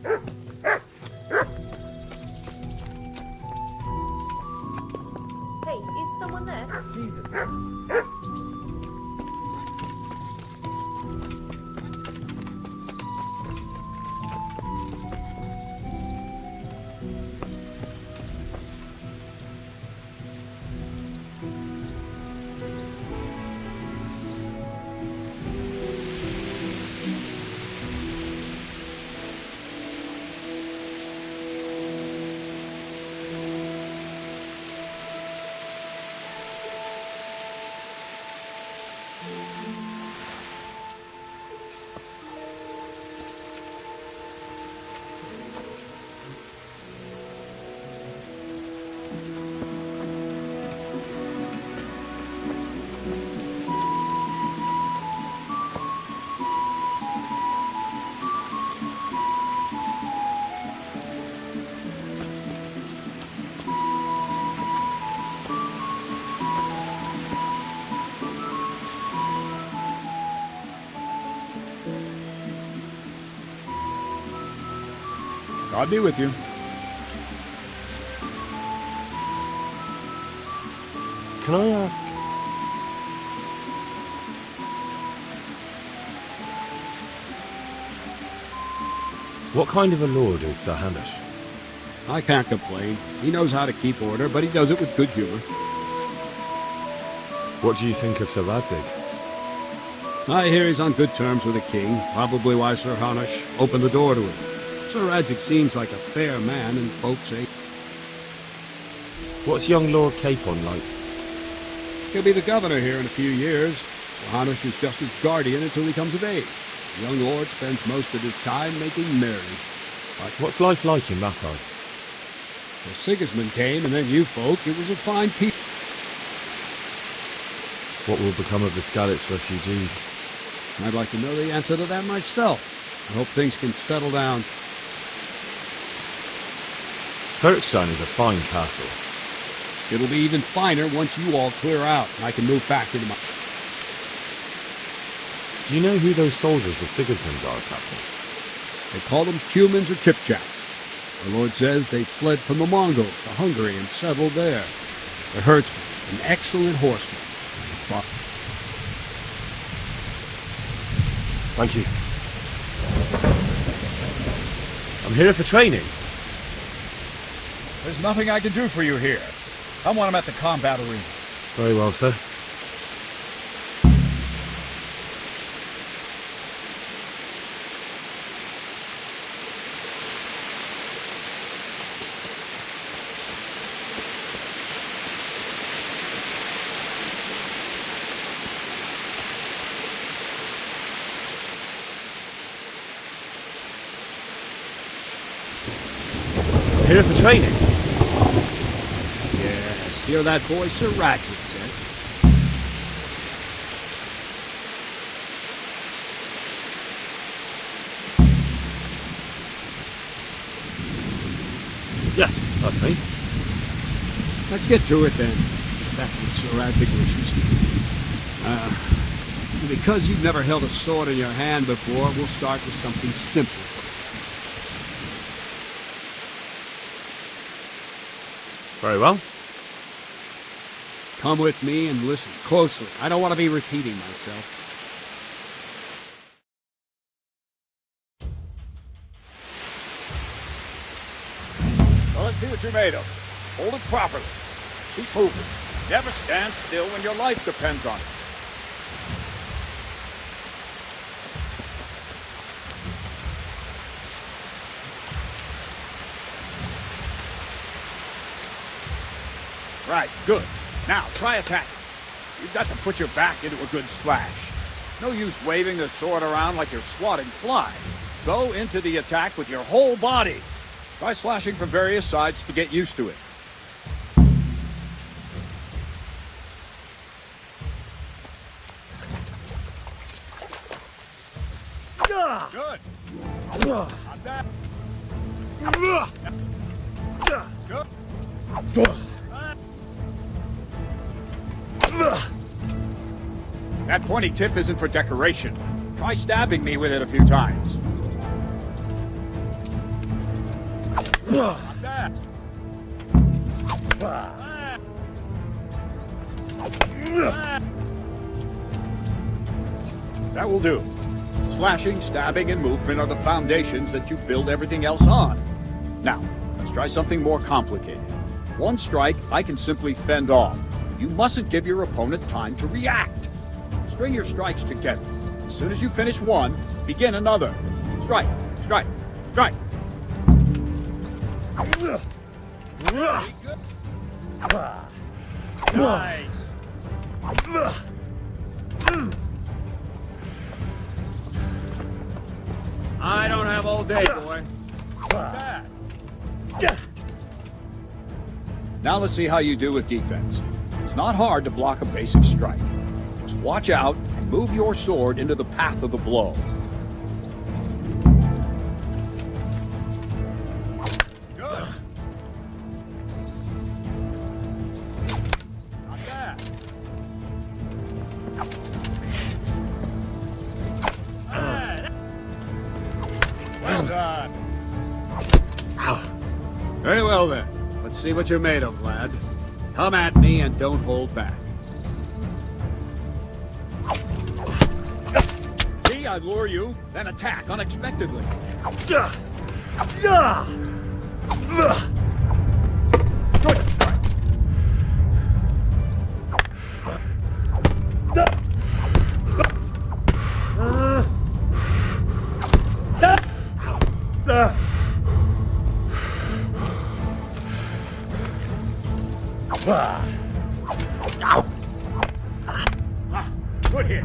Hey, is someone there? God be with you. Can I ask? What kind of a lord is Sir Hamish? I can't complain. He knows how to keep order, but he does it with good humor. What do you think of Sir Radzig? I hear he's on good terms with the king, probably why Sir Hamish opened the door to him. Sir Radzig seems like a fair man, and folks say... What's young Lord Capon like? He'll be the governor here in a few years. Sir Hamish is just his guardian until he comes of age. The young lord spends most of his time making merry. What's life like in Matai? Well, Sigismund came, and then you folk, it was a fine piece. What will become of the Skalitz refugees? I'd like to know the answer to that myself. I hope things can settle down. Kirkstein is a fine castle. It'll be even finer once you all clear out, and I can move back into my... Do you know who those soldiers of Sigismund's are, Captain? They call them Cumans or Kipchak. The Lord says they fled from the Mongols to Hungary and settled there. They're herdsmen, an excellent horseman. Thank you. I'm here for training. There's nothing I can do for you here. I want him at the combat arena. Very well, sir. Here for training? Yes, hear that boy Sir Radzig said. Yes, that's me. Let's get to it then, if that's what Sir Radzig wishes. Because you've never held a sword in your hand before, we'll start with something simple. Very well. Come with me and listen closely. I don't want to be repeating myself. Well, let's see what you're made of. Hold it properly. Keep moving. Never stand still when your life depends on it. Right, good. Now, try attacking. You've got to put your back into a good slash. No use waving the sword around like you're swatting flies. Go into the attack with your whole body. Try slashing from various sides to get used to it. Good. Not bad. Good. That pointy tip isn't for decoration. Try stabbing me with it a few times. That will do. Slashing, stabbing, and movement are the foundations that you build everything else on. Now, let's try something more complicated. One strike, I can simply fend off. You mustn't give your opponent time to react. String your strikes together. As soon as you finish one, begin another. Strike, strike, strike. Nice. I don't have all day, boy. Now let's see how you do with defense. It's not hard to block a basic strike. Just watch out and move your sword into the path of the blow. Good. Not bad. Well done. Very well then. Let's see what you're made of, lad. Come at me and don't hold back. See, I lure you, then attack unexpectedly. Good hit.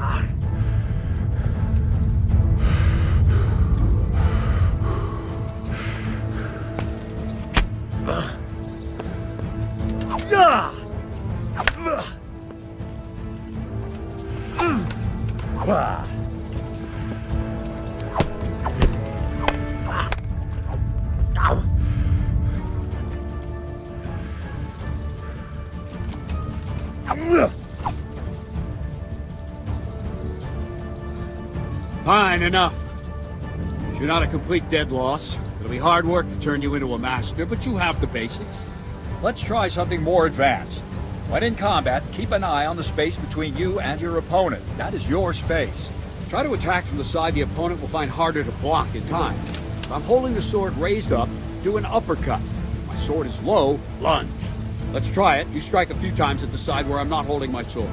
Fine, enough. You're not a complete dead loss. It'll be hard work to turn you into a master, but you have the basics. Let's try something more advanced. When in combat, keep an eye on the space between you and your opponent. That is your space. Try to attack from the side the opponent will find harder to block in time. If I'm holding the sword raised up, do an uppercut. If my sword is low, lunge. Let's try it. You strike a few times at the side where I'm not holding my sword.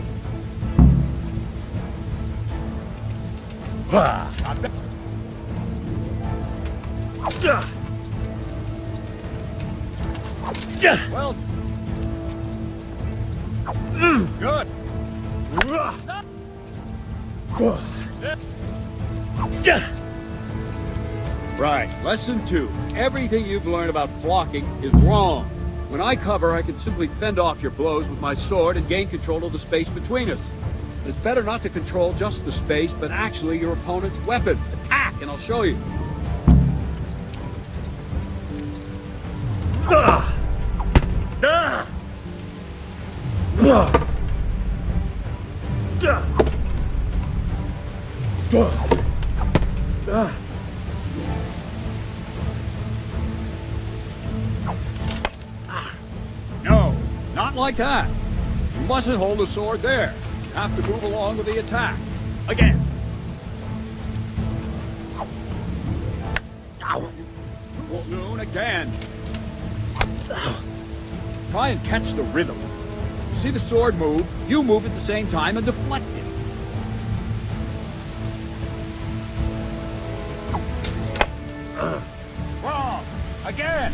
Well, good. Right, lesson 2. Everything you've learned about blocking is wrong. When I cover, I can simply fend off your blows with my sword and gain control of the space between us. It's better not to control just the space, but actually your opponent's weapon. Attack, and I'll show you. No, not like that. You mustn't hold the sword there. You have to move along with the attack. Again. Soon again. Try and catch the rhythm. See the sword move, you move at the same time and deflect it. Wrong. Again.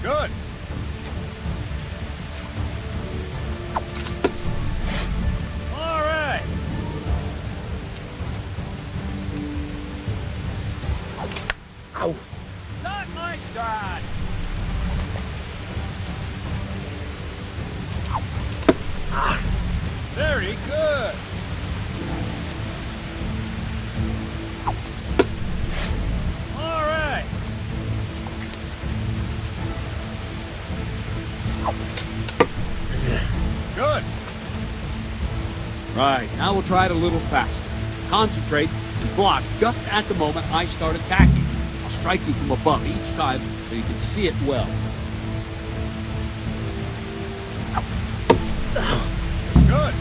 Good. All right. Ow. Not like that. Very good. All right. Good. Right, now we'll try it a little faster. Concentrate and block just at the moment I start attacking. I'll strike you from above each time so you can see it well. Good.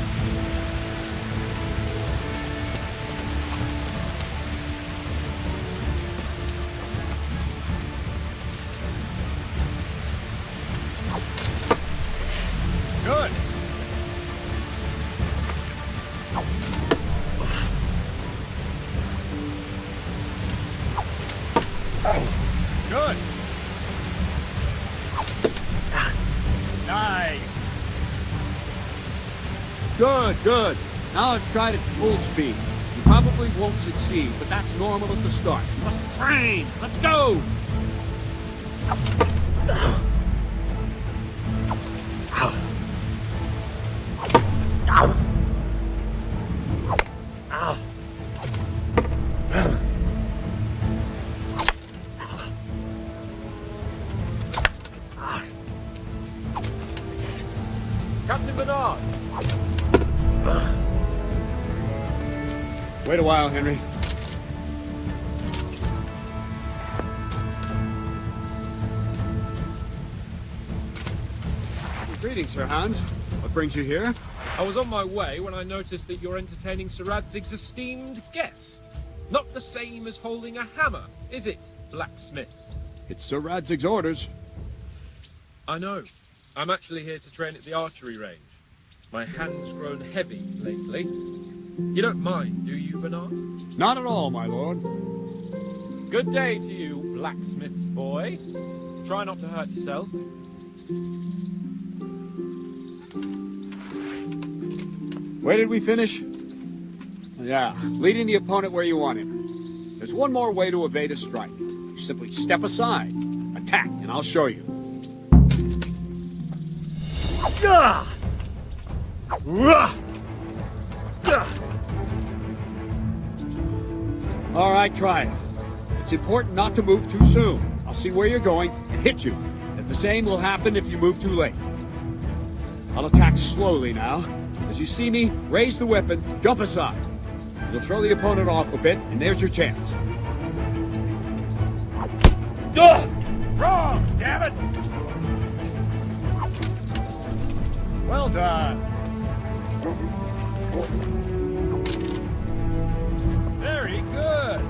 Good. Good. Nice. Good, good. Now let's try it at full speed. You probably won't succeed, but that's normal at the start. You must train. Let's go. Captain Bernard! Wait a while, Henry. Greetings, Sir Hans. What brings you here? I was on my way when I noticed that you're entertaining Sir Radzig's esteemed guest. Not the same as holding a hammer, is it, blacksmith? It's Sir Radzig's orders. I know. I'm actually here to train at the archery range. My hand's grown heavy lately. You don't mind, do you, Bernard? Not at all, my lord. Good day to you, blacksmith's boy. Try not to hurt yourself. Where did we finish? Yeah, leading the opponent where you want him. There's one more way to evade a strike. You simply step aside, attack, and I'll show you. All right, try it. It's important not to move too soon. I'll see where you're going and hit you. And the same will happen if you move too late. I'll attack slowly now. As you see me, raise the weapon, jump aside. You'll throw the opponent off a bit, and there's your chance. Wrong, damn it! Well done. Very good.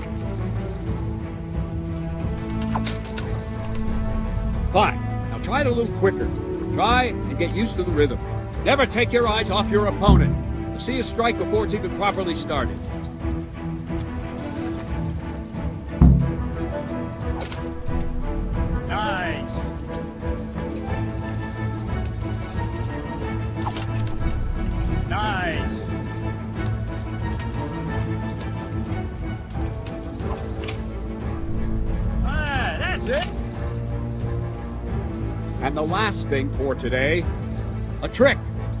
Fine. Now try it a little quicker. Try and get used to the rhythm. Never take your eyes off your opponent. You'll see a strike before it's even properly started. Nice. Nice. That's it. And the last thing for today, a trick.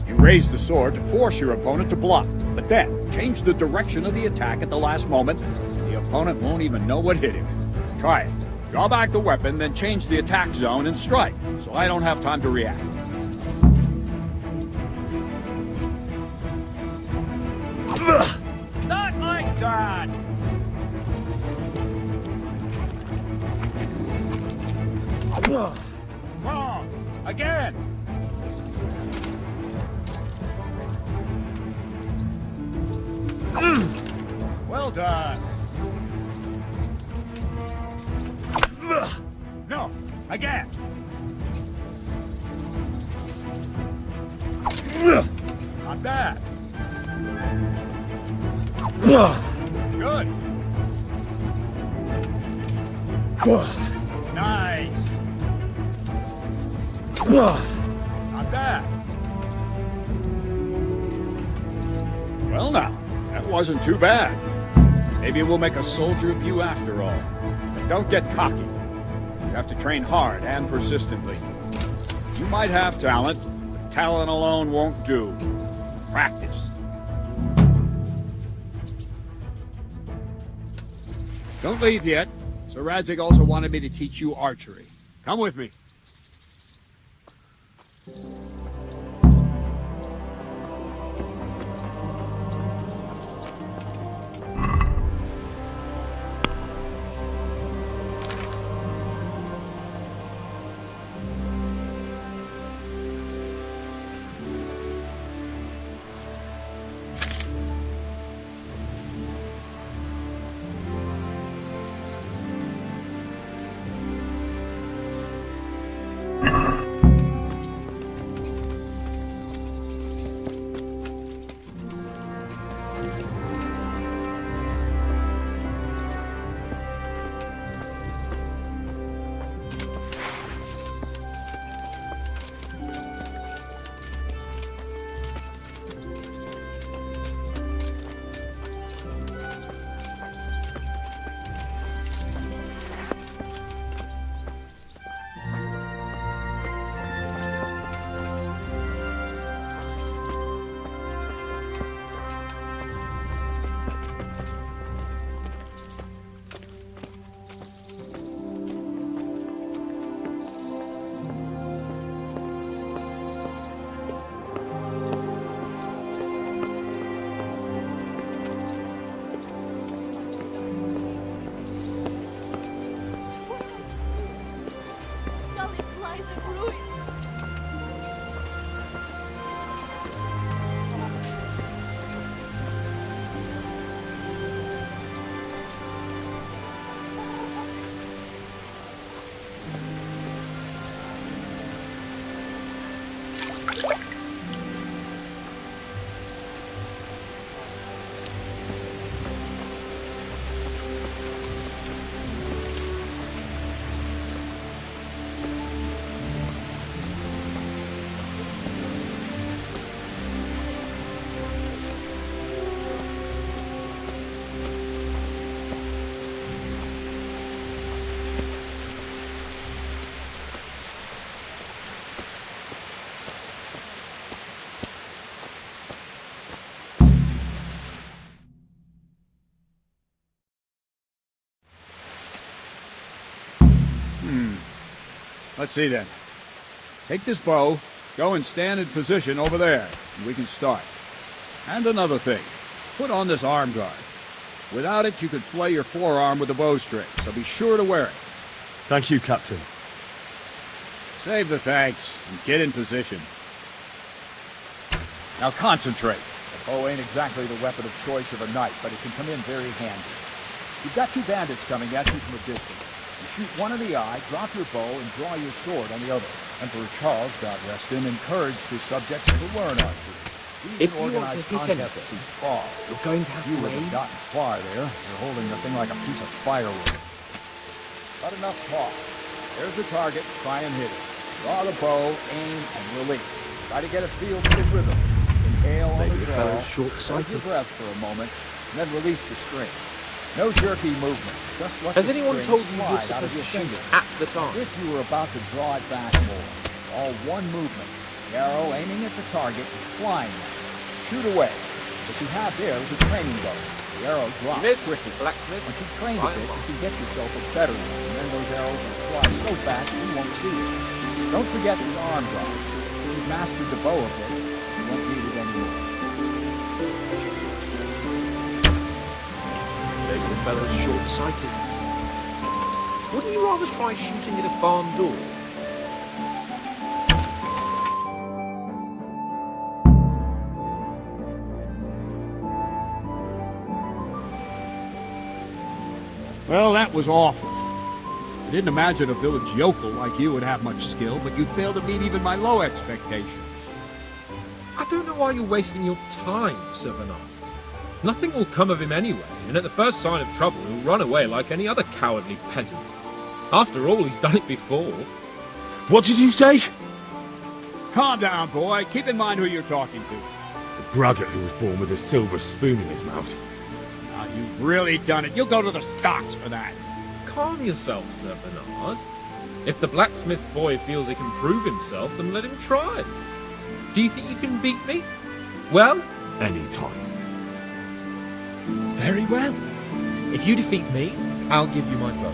You raise the sword to force your opponent to block, but then change the direction of the attack at the last moment, and the opponent won't even know what hit him. Try it. Draw back the weapon, then change the attack zone and strike, so I don't have time to react. Not like that. Wrong! Again! Well done. No, again. Not bad. Good. Nice. Not bad. Well now, that wasn't too bad. Maybe we'll make a soldier of you after all. But don't get cocky. You have to train hard and persistently. You might have talent, but talent alone won't do. Practice. Don't leave yet. Sir Radzig also wanted me to teach you archery. Come with me. Let's see then. Take this bow, go and stand in position over there, and we can start. And another thing, put on this arm guard. Without it, you could flay your forearm with a bowstring, so be sure to wear it. Thank you, Captain. Save the thanks, and get in position. Now concentrate. The bow ain't exactly the weapon of choice of a knight, but it can come in very handy. You've got two bandits coming at you from a distance. You shoot one in the eye, drop your bow, and draw your sword on the other. Emperor Charles, God rest him, encouraged his subjects to learn archery. If you want to hit anything, you're going to have to You haven't gotten far there. You're holding the thing like a piece of firewood. Not enough talk. There's the target. Try and hit it. Draw the bow, aim, and release. Try to get a feel for the rhythm. Inhale on the draw. Hold your breath for a moment, and then release the string. No jerky movement. Just let Has the anyone string told you you're slide out of supposed to your shoot fingers, at the time? as if you were about to draw it back more. All one movement. The arrow aiming at the target and flying at it. Shoot away. What you have there is a training bow. The arrow drops quickly. Blacksmith. Once you train a bit, you can get yourself a better one, and then those arrows will fly so fast you won't see it. Don't forget the arm guard. If you've mastered the bow a bit, you won't need it anymore. Maybe the fellow's short-sighted. Wouldn't you rather try shooting at a barn door? Well, that was awful. I didn't imagine a village yokel like you would have much skill, but you failed to meet even my low expectations. I don't know why you're wasting your time, Sir Bernard. Nothing will come of him anyway, and at the first sign of trouble he'll run away like any other cowardly peasant. After all, he's done it before. What did you say? Calm down, boy. Keep in mind who you're talking to. The braggart who was born with a silver spoon in his mouth. Now, you've really done it. You'll go to the stocks for that. Calm yourself, Sir Bernard. If the blacksmith boy feels he can prove himself, then let him try. Do you think you can beat me? Well? Anytime. Very well. If you defeat me, I'll give you my bow.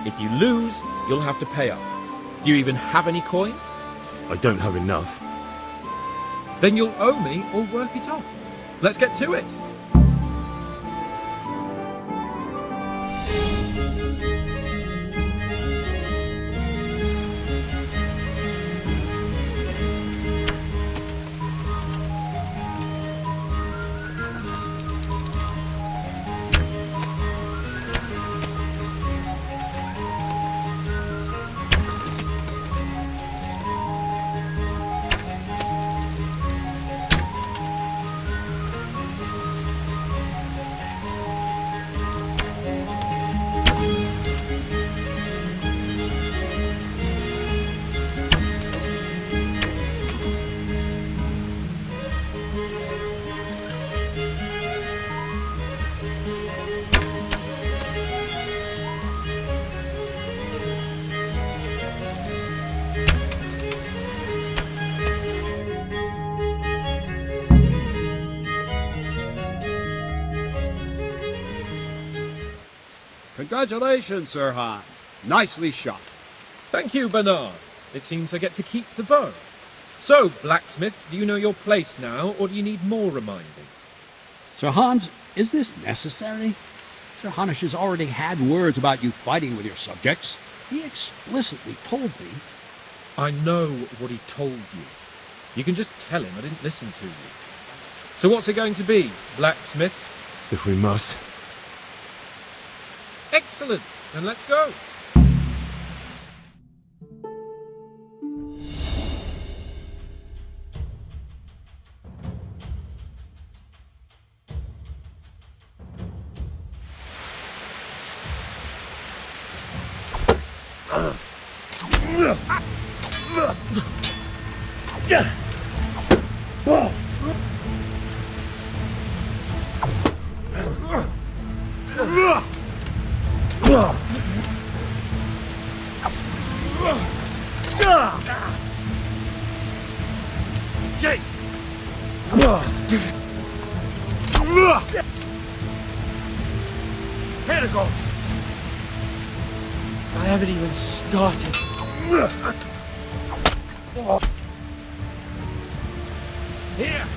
If you lose, you'll have to pay up. Do you even have any coin? I don't have enough. Then you'll owe me or work it off. Let's get to it. Congratulations, Sir Hans. Nicely shot. Thank you, Bernard. It seems I get to keep the bow. So, blacksmith, do you know your place now, or do you need more reminding? Sir Hans, is this necessary? Sir Hanush has already had words about you fighting with your subjects. He explicitly told me. I know what he told you. You can just tell him I didn't listen to you. So what's it going to be, blacksmith? If we must. Excellent. Then let's go. I haven't even started. Here.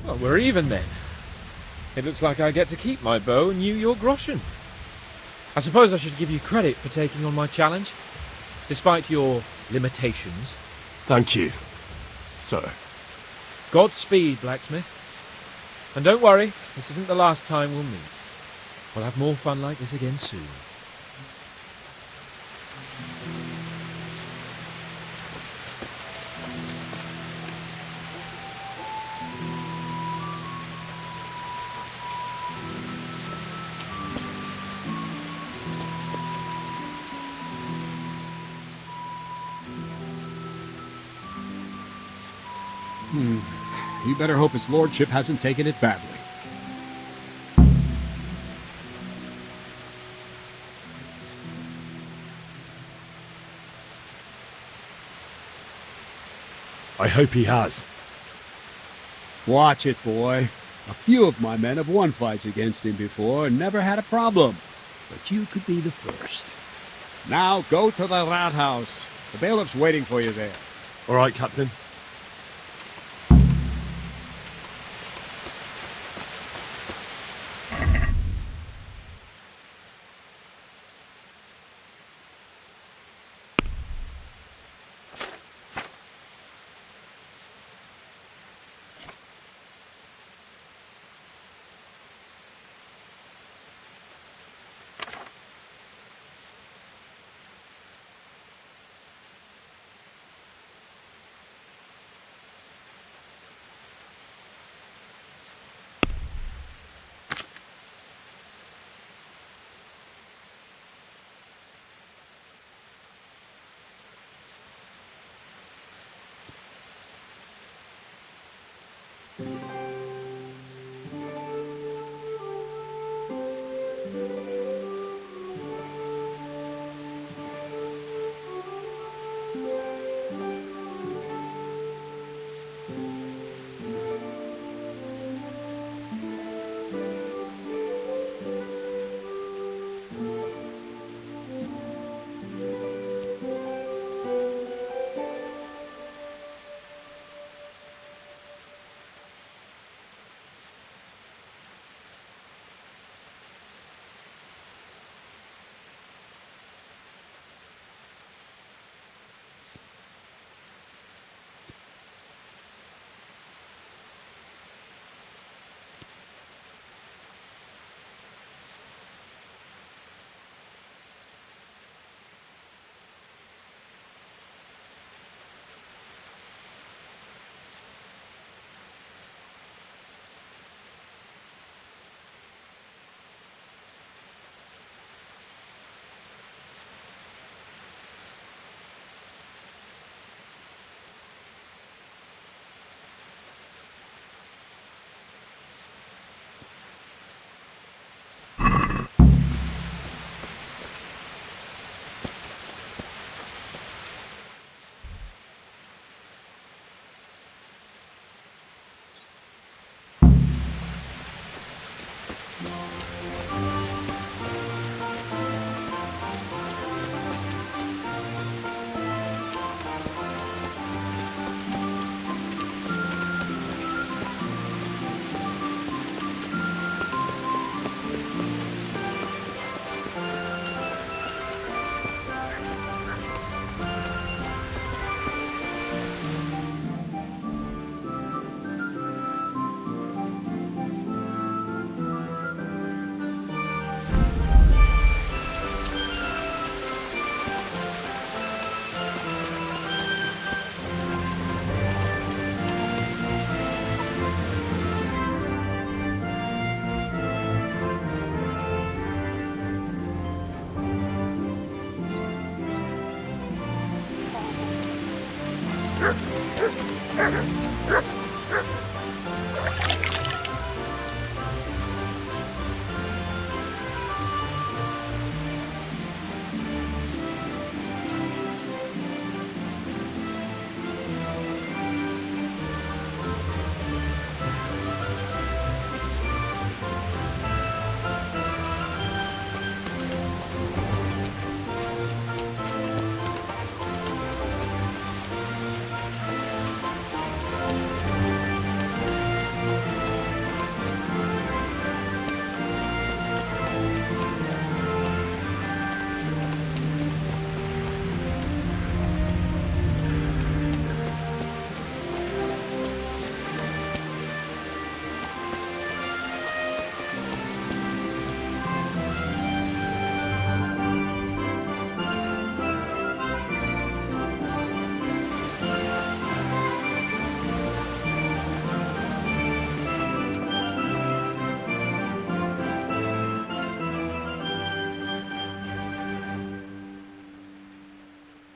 Well, we're even then. It looks like I get to keep my bow and you your groschen. I suppose I should give you credit for taking on my challenge, despite your limitations. Thank you, sir. Godspeed, blacksmith. And don't worry, this isn't the last time we'll meet. We'll have more fun like this again soon. You better hope his lordship hasn't taken it badly. I hope he has. Watch it, boy. A few of my men have won fights against him before and never had a problem. But you could be the first. Now go to the rat house. The bailiff's waiting for you there. All right, Captain.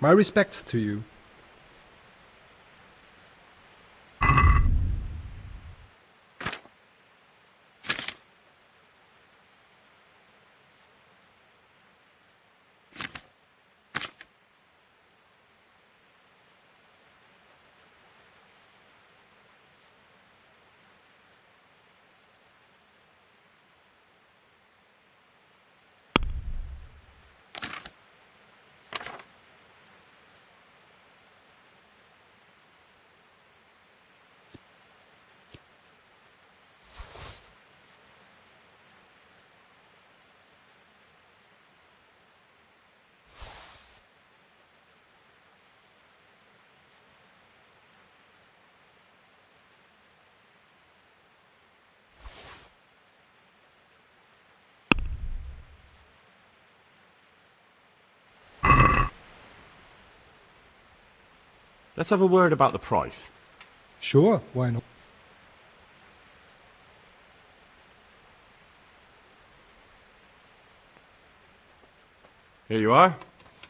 My respects to you. Let's have a word about the price. Sure, why not? Here you are,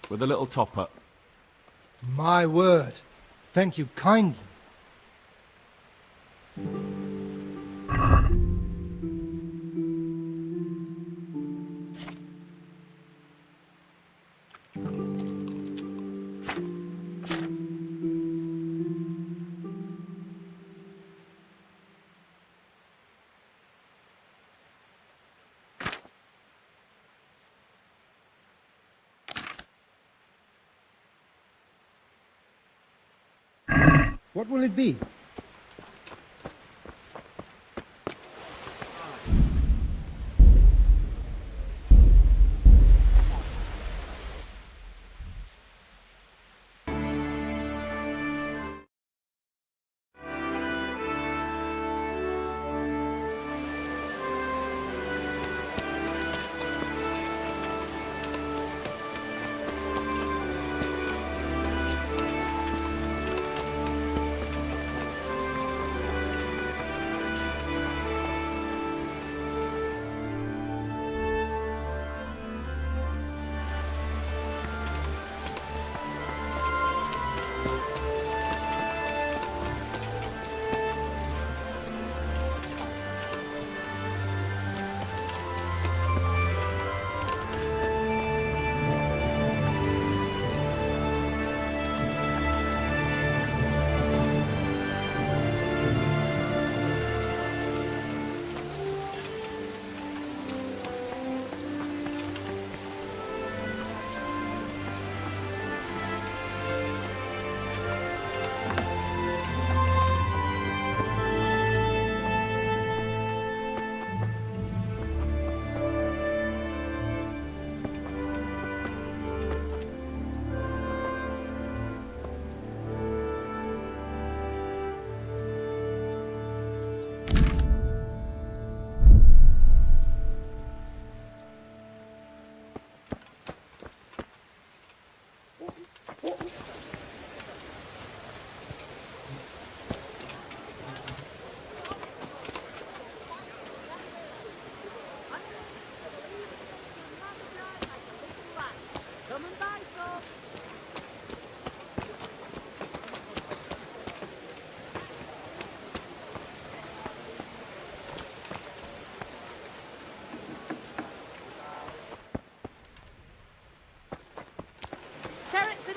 with a little top-up. My word. Thank you kindly. What will it be?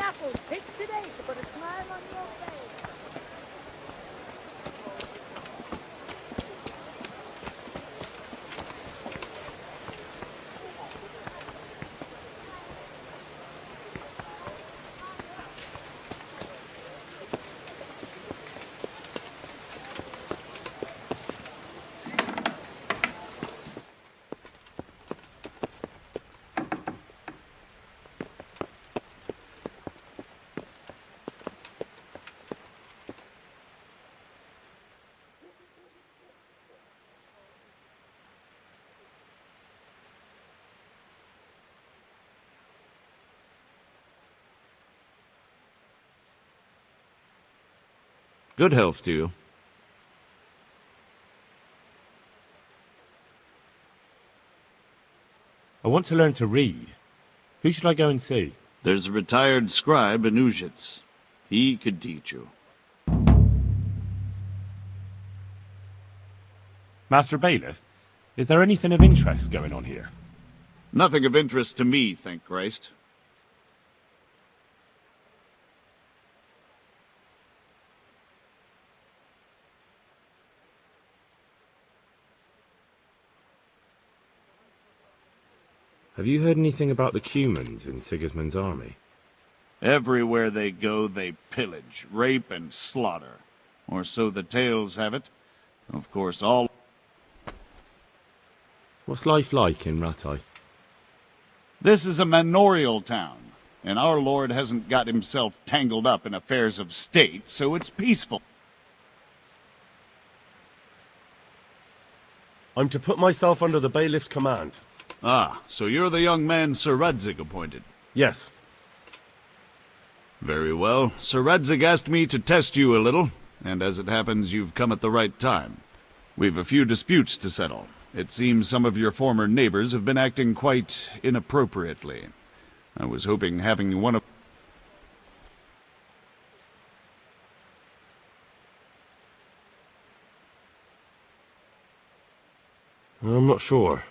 apple picked today to put a smile on your face. Good health to you. I want to learn to read. Who should I go and see? There's a retired scribe in Uzhitz. He could teach you. Master Bailiff, is there anything of interest going on here? Nothing of interest to me, thank Christ. Have you heard anything about the Cumans in Sigismund's army? Everywhere they go, they pillage, rape, and slaughter. Or so the tales have it. Of course, all... What's life like in Rattay? This is a manorial town, and our lord hasn't got himself tangled up in affairs of state, so it's peaceful. I'm to put myself under the bailiff's command. Ah, so you're the young man Sir Radzig appointed? Yes. Very well. Sir Radzig asked me to test you a little, and as it happens, you've come at the right time. We've a few disputes to settle. It seems some of your former neighbors have been acting quite inappropriately. I was hoping having one of... I'm not sure.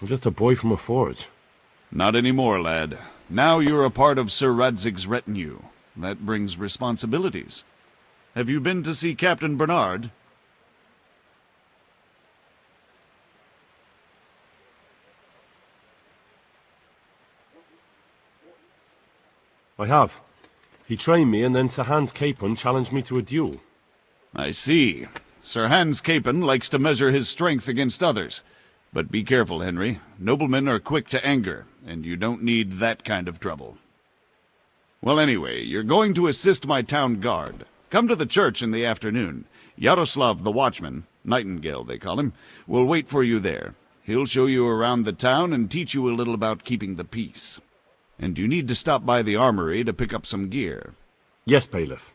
I'm just a boy from a forge. Not anymore, lad. Now you're a part of Sir Radzig's retinue. That brings responsibilities. Have you been to see Captain Bernard? I have. He trained me, and then Sir Hans Capon challenged me to a duel. I see. Sir Hans Capon likes to measure his strength against others. But be careful, Henry. Noblemen are quick to anger, and you don't need that kind of trouble. Well, anyway, you're going to assist my town guard. Come to the church in the afternoon. Yaroslav the watchman, Nightingale they call him, will wait for you there. He'll show you around the town and teach you a little about keeping the peace. And you need to stop by the armory to pick up some gear. Yes, Bailiff.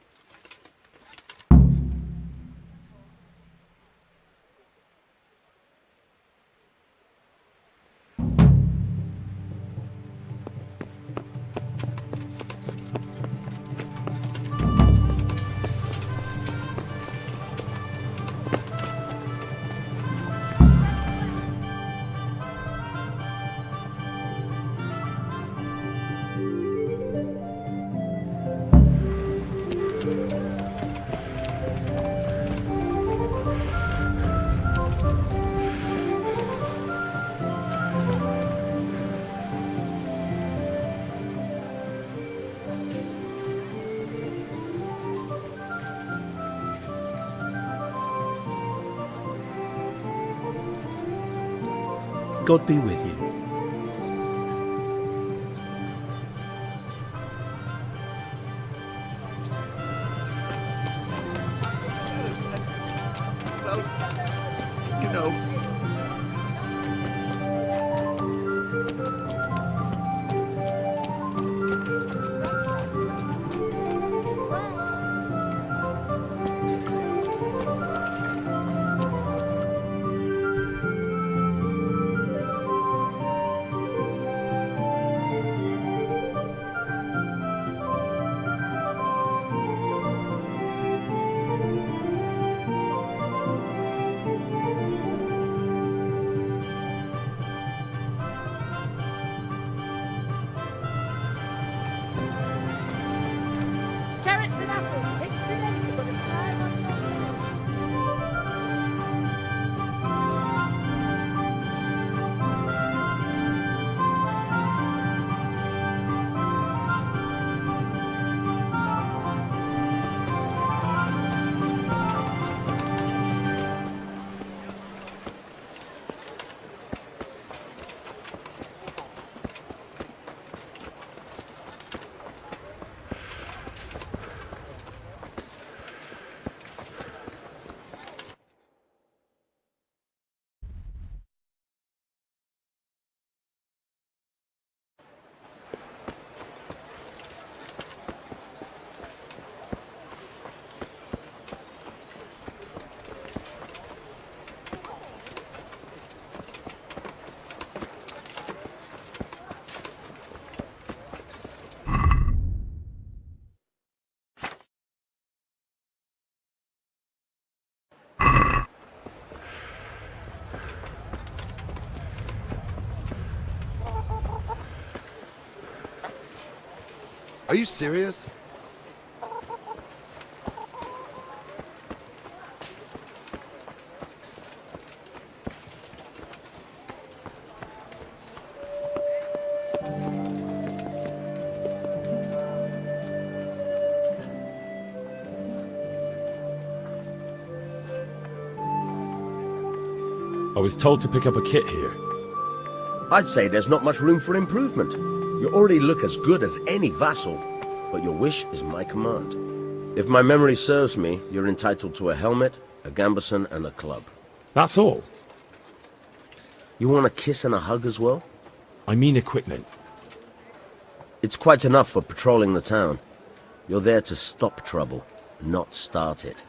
God be with you. Well, you know... Are you serious? I was told to pick up a kit here. I'd say there's not much room for improvement. You already look as good as any vassal, but your wish is my command. If my memory serves me, you're entitled to a helmet, a gambeson, and a club. That's all? You want a kiss and a hug as well? I mean equipment. It's quite enough for patrolling the town. You're there to stop trouble, not start it.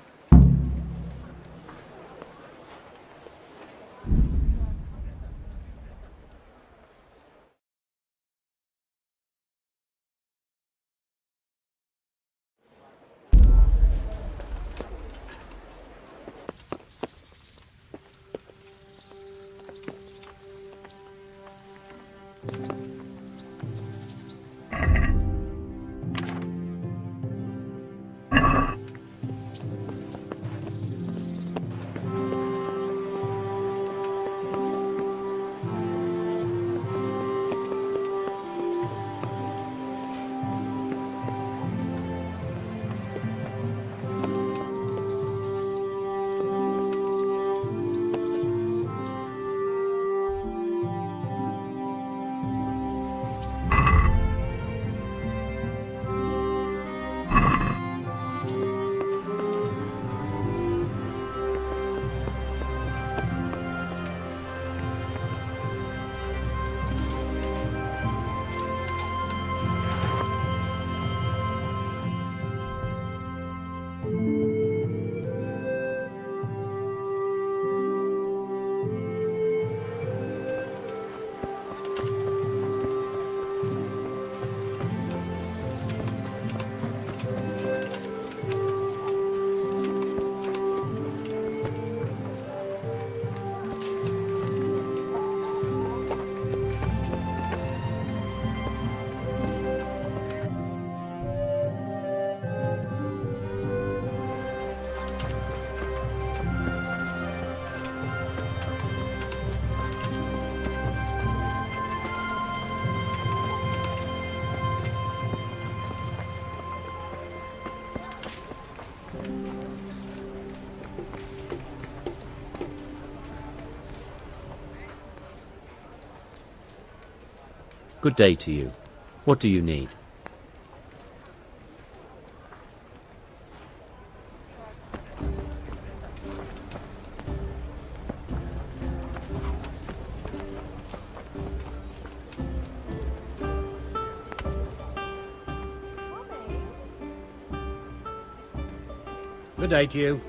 Good day to you. What do you need? Good day to you.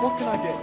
What can I get?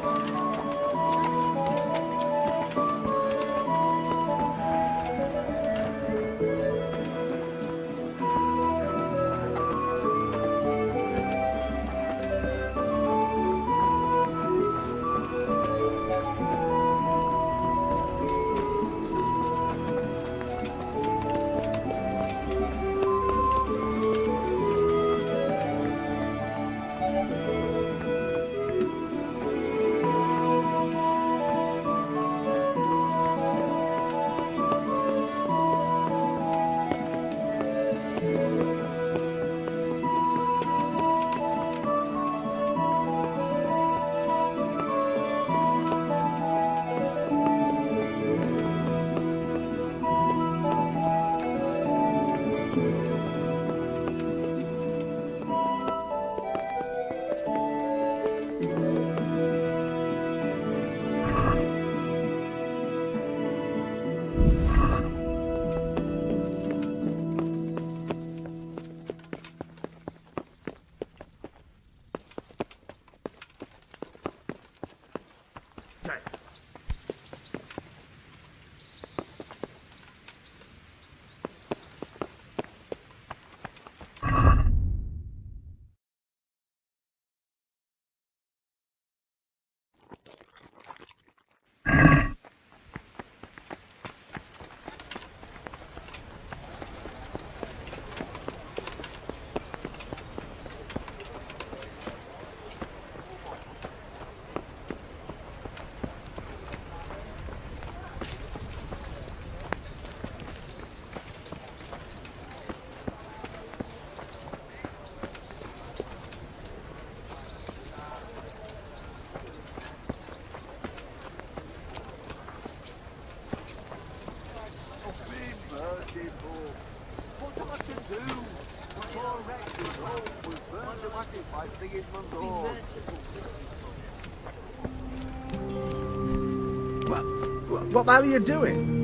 What the hell are you doing?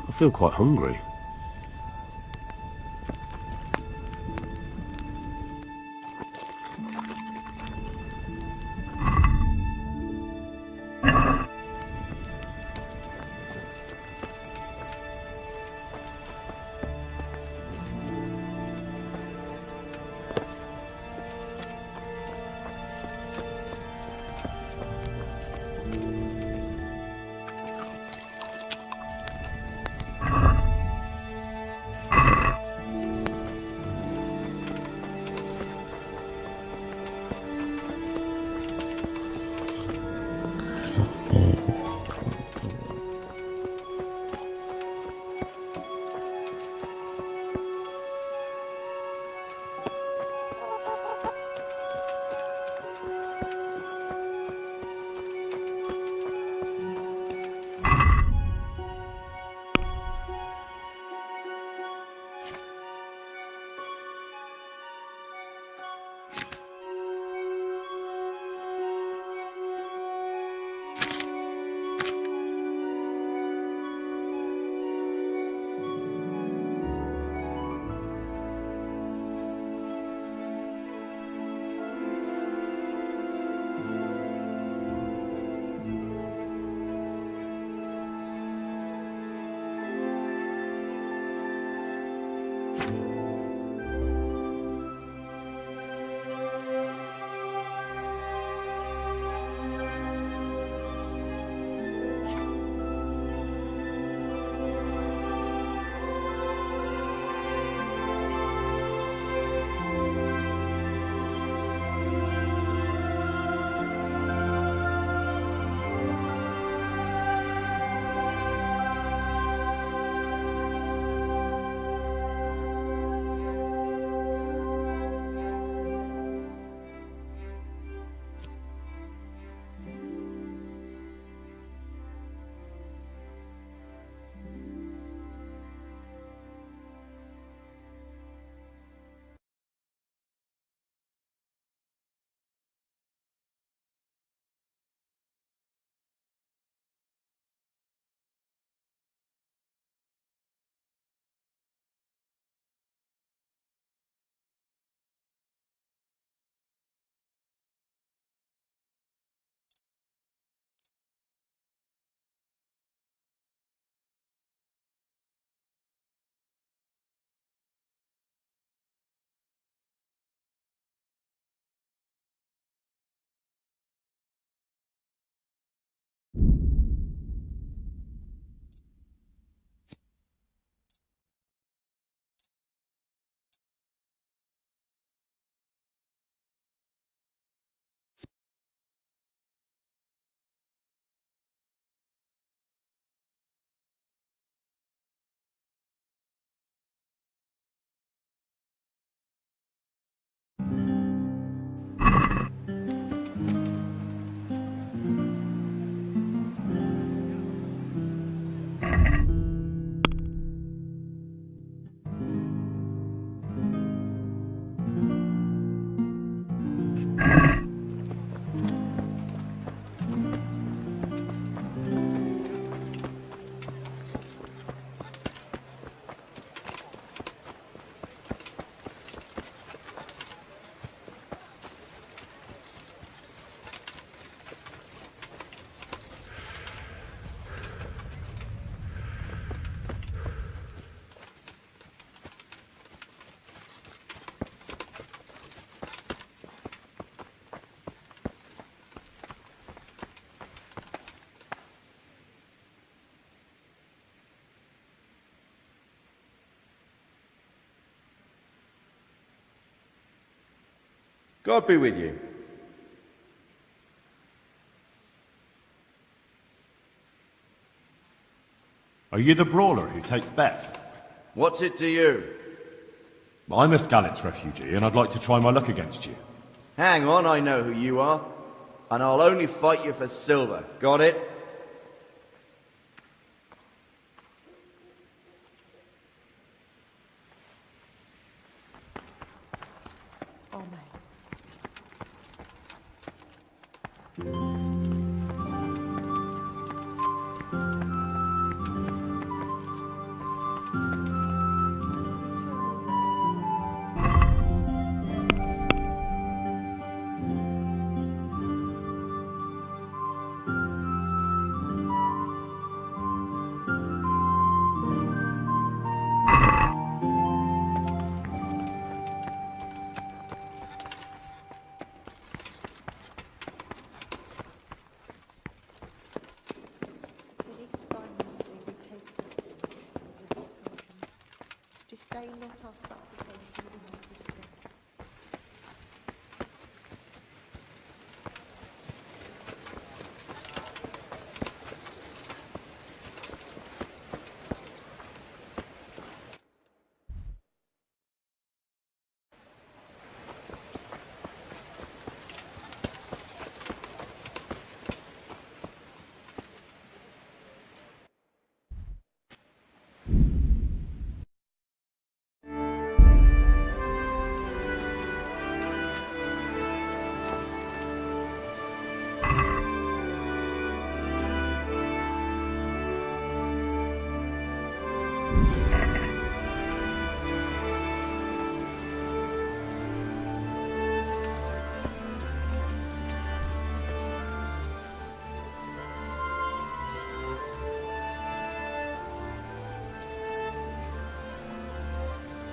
I feel quite hungry. God be with you. Are you the brawler who takes bets? What's it to you? I'm a Skalitz refugee, and I'd like to try my luck against you. Hang on, I know who you are. And I'll only fight you for silver. Got it?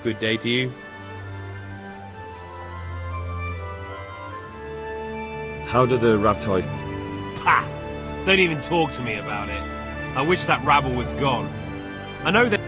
Good day to you. How do the Raptoi... Pah! Don't even talk to me about it. I wish that rabble was gone. I know that...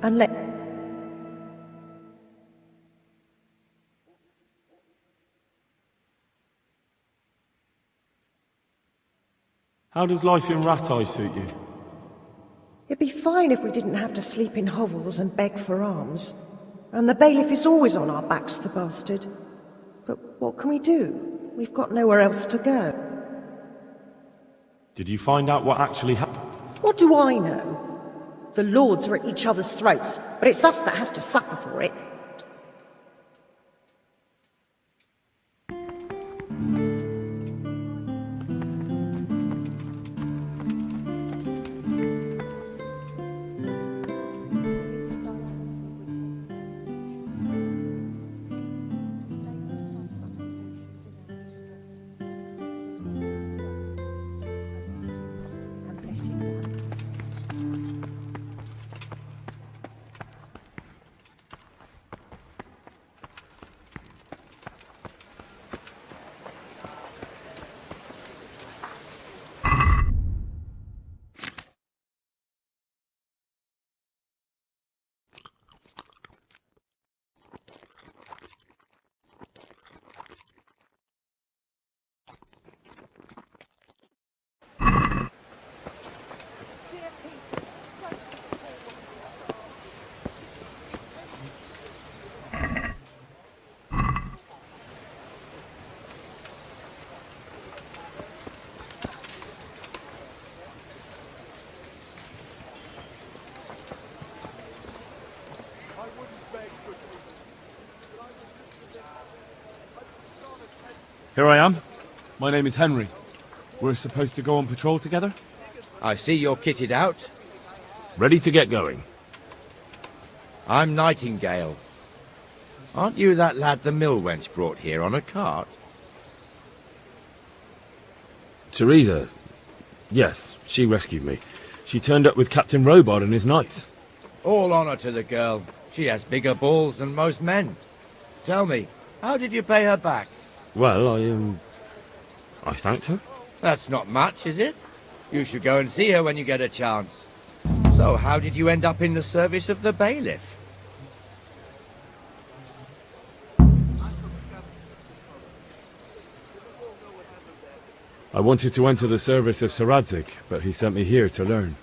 and let... How does life in Rat Eye suit you? It'd be fine if we didn't have to sleep in hovels and beg for alms. And the bailiff is always on our backs, the bastard. But what can we do? We've got nowhere else to go. Did you find out what actually happened? What do I know? The lords are at each other's throats, but it's us that has to suffer for it. Here I am. My name is Henry. We're supposed to go on patrol together? I see you're kitted out. Ready to get going. I'm Nightingale. Aren't you that lad the mill wench brought here on a cart? Teresa. Yes, she rescued me. She turned up with Captain Robard and his knights. All honour to the girl. She has bigger balls than most men. Tell me, how did you pay her back? Well, I thanked her. That's not much, is it? You should go and see her when you get a chance. So, how did you end up in the service of the bailiff? I wanted to enter the service of Sir Radzig, but he sent me here to learn.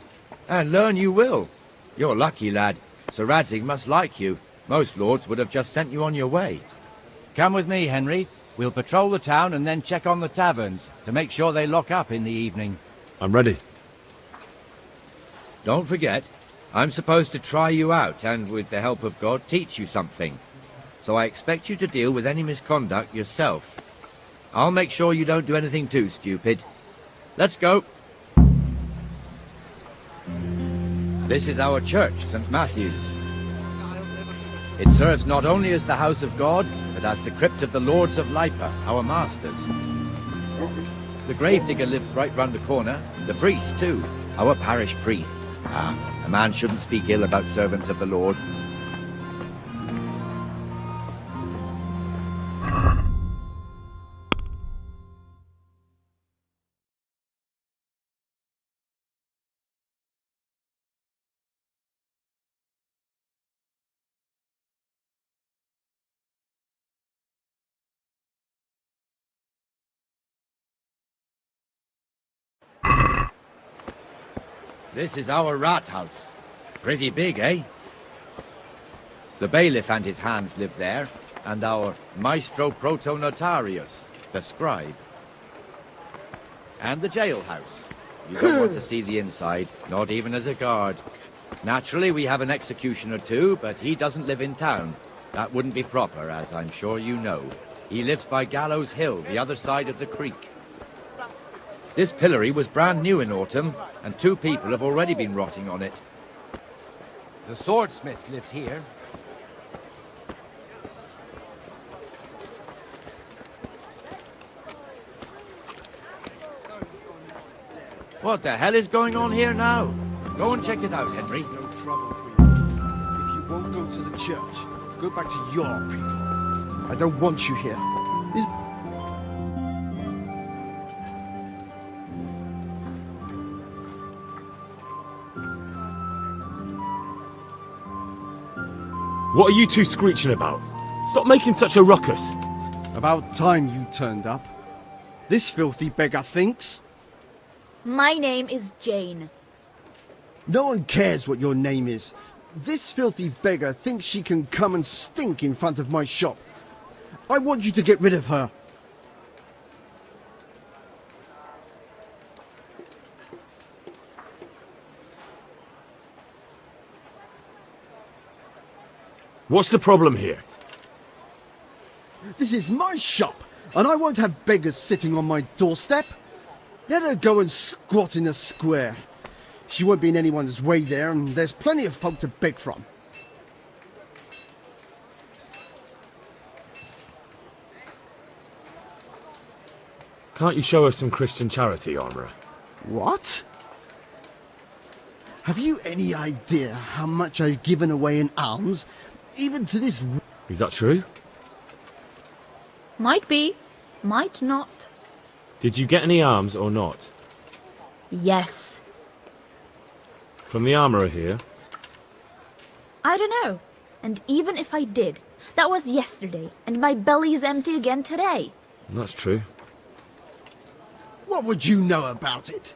And learn you will. You're lucky, lad. Sir Radzig must like you. Most lords would have just sent you on your way. Come with me, Henry. We'll patrol the town and then check on the taverns to make sure they lock up in the evening. I'm ready. Don't forget, I'm supposed to try you out and, with the help of God, teach you something. So I expect you to deal with any misconduct yourself. I'll make sure you don't do anything too stupid. Let's go. This is our church, St. Matthew's. It serves not only as the house of God, but as the crypt of the Lords of Lipa, our masters. The gravedigger lives right round the corner. The priest, too. Our parish priest. A man shouldn't speak ill about servants of the Lord. This is our rat house. Pretty big, eh? The bailiff and his hands live there, and our maestro protonotarius, the scribe. And the jailhouse. You don't want to see the inside, not even as a guard. Naturally, we have an executioner too, but he doesn't live in town. That wouldn't be proper, as I'm sure you know. He lives by Gallows Hill, the other side of the creek. This pillory was brand new in autumn, and 2 people have already been rotting on it. The swordsmith lives here. What the hell is going on here now? Go and check it out, Henry. No trouble for you. If you won't go to the church, go back to your people. I don't want you here. What are you two screeching about? Stop making such a ruckus. About time you turned up. This filthy beggar thinks. My name is Jane. No one cares what your name is. This filthy beggar thinks she can come and stink in front of my shop. I want you to get rid of her. What's the problem here? This is my shop, and I won't have beggars sitting on my doorstep. Let her go and squat in the square. She won't be in anyone's way there, and there's plenty of folk to beg from. Can't you show us some Christian charity, Armourer? What? Have you any idea how much I've given away in alms, even to this... Is that true? Might be, might not. Did you get any alms or not? Yes. From the Armourer here? I don't know. And even if I did, that was yesterday, and my belly's empty again today. That's true. What would you know about it?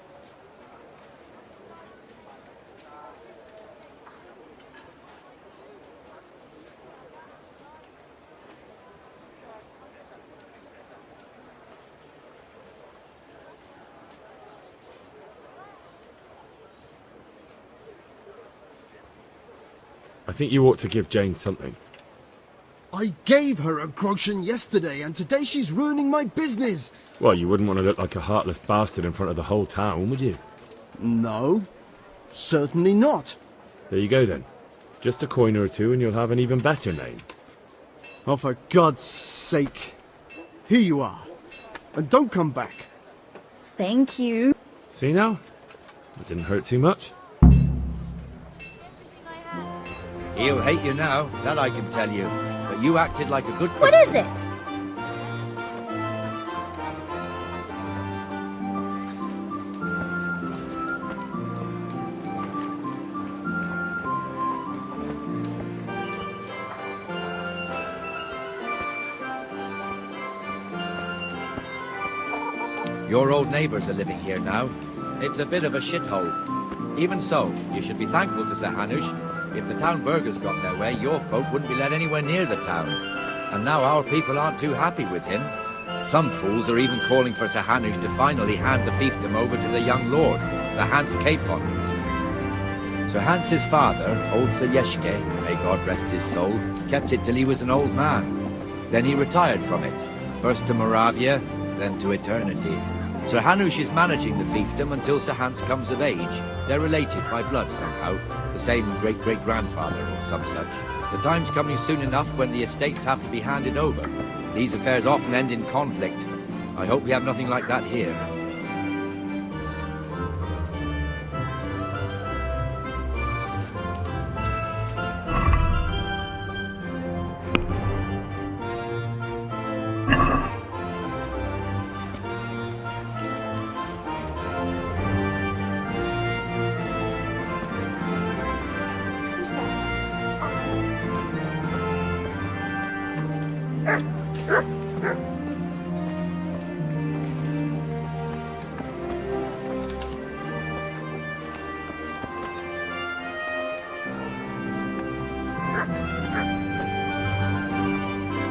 I think you ought to give Jane something. I gave her a groschen yesterday, and today she's ruining my business. Well, you wouldn't want to look like a heartless bastard in front of the whole town, would you? No, certainly not. There you go then. Just a coin or two and you'll have an even better name. Oh, for God's sake. Here you are. And don't come back. Thank you. See now? It didn't hurt too much. He'll hate you now, that I can tell you. But you acted like a good Christian. What is it? Your old neighbours are living here now. It's a bit of a shithole. Even so, you should be thankful to Sir Hanush. If the town burghers got their way, your folk wouldn't be let anywhere near the town. And now our people aren't too happy with him. Some fools are even calling for Sir Hanush to finally hand the fiefdom over to the young lord, Sir Hans Capon. Sir Hans's father, old Sir Yeshke, may God rest his soul, kept it till he was an old man. Then he retired from it, first to Moravia, then to eternity. Sir Hanush is managing the fiefdom until Sir Hans comes of age. They're related by blood somehow, the same great-great-grandfather or some such. The time's coming soon enough when the estates have to be handed over. These affairs often end in conflict. I hope we have nothing like that here.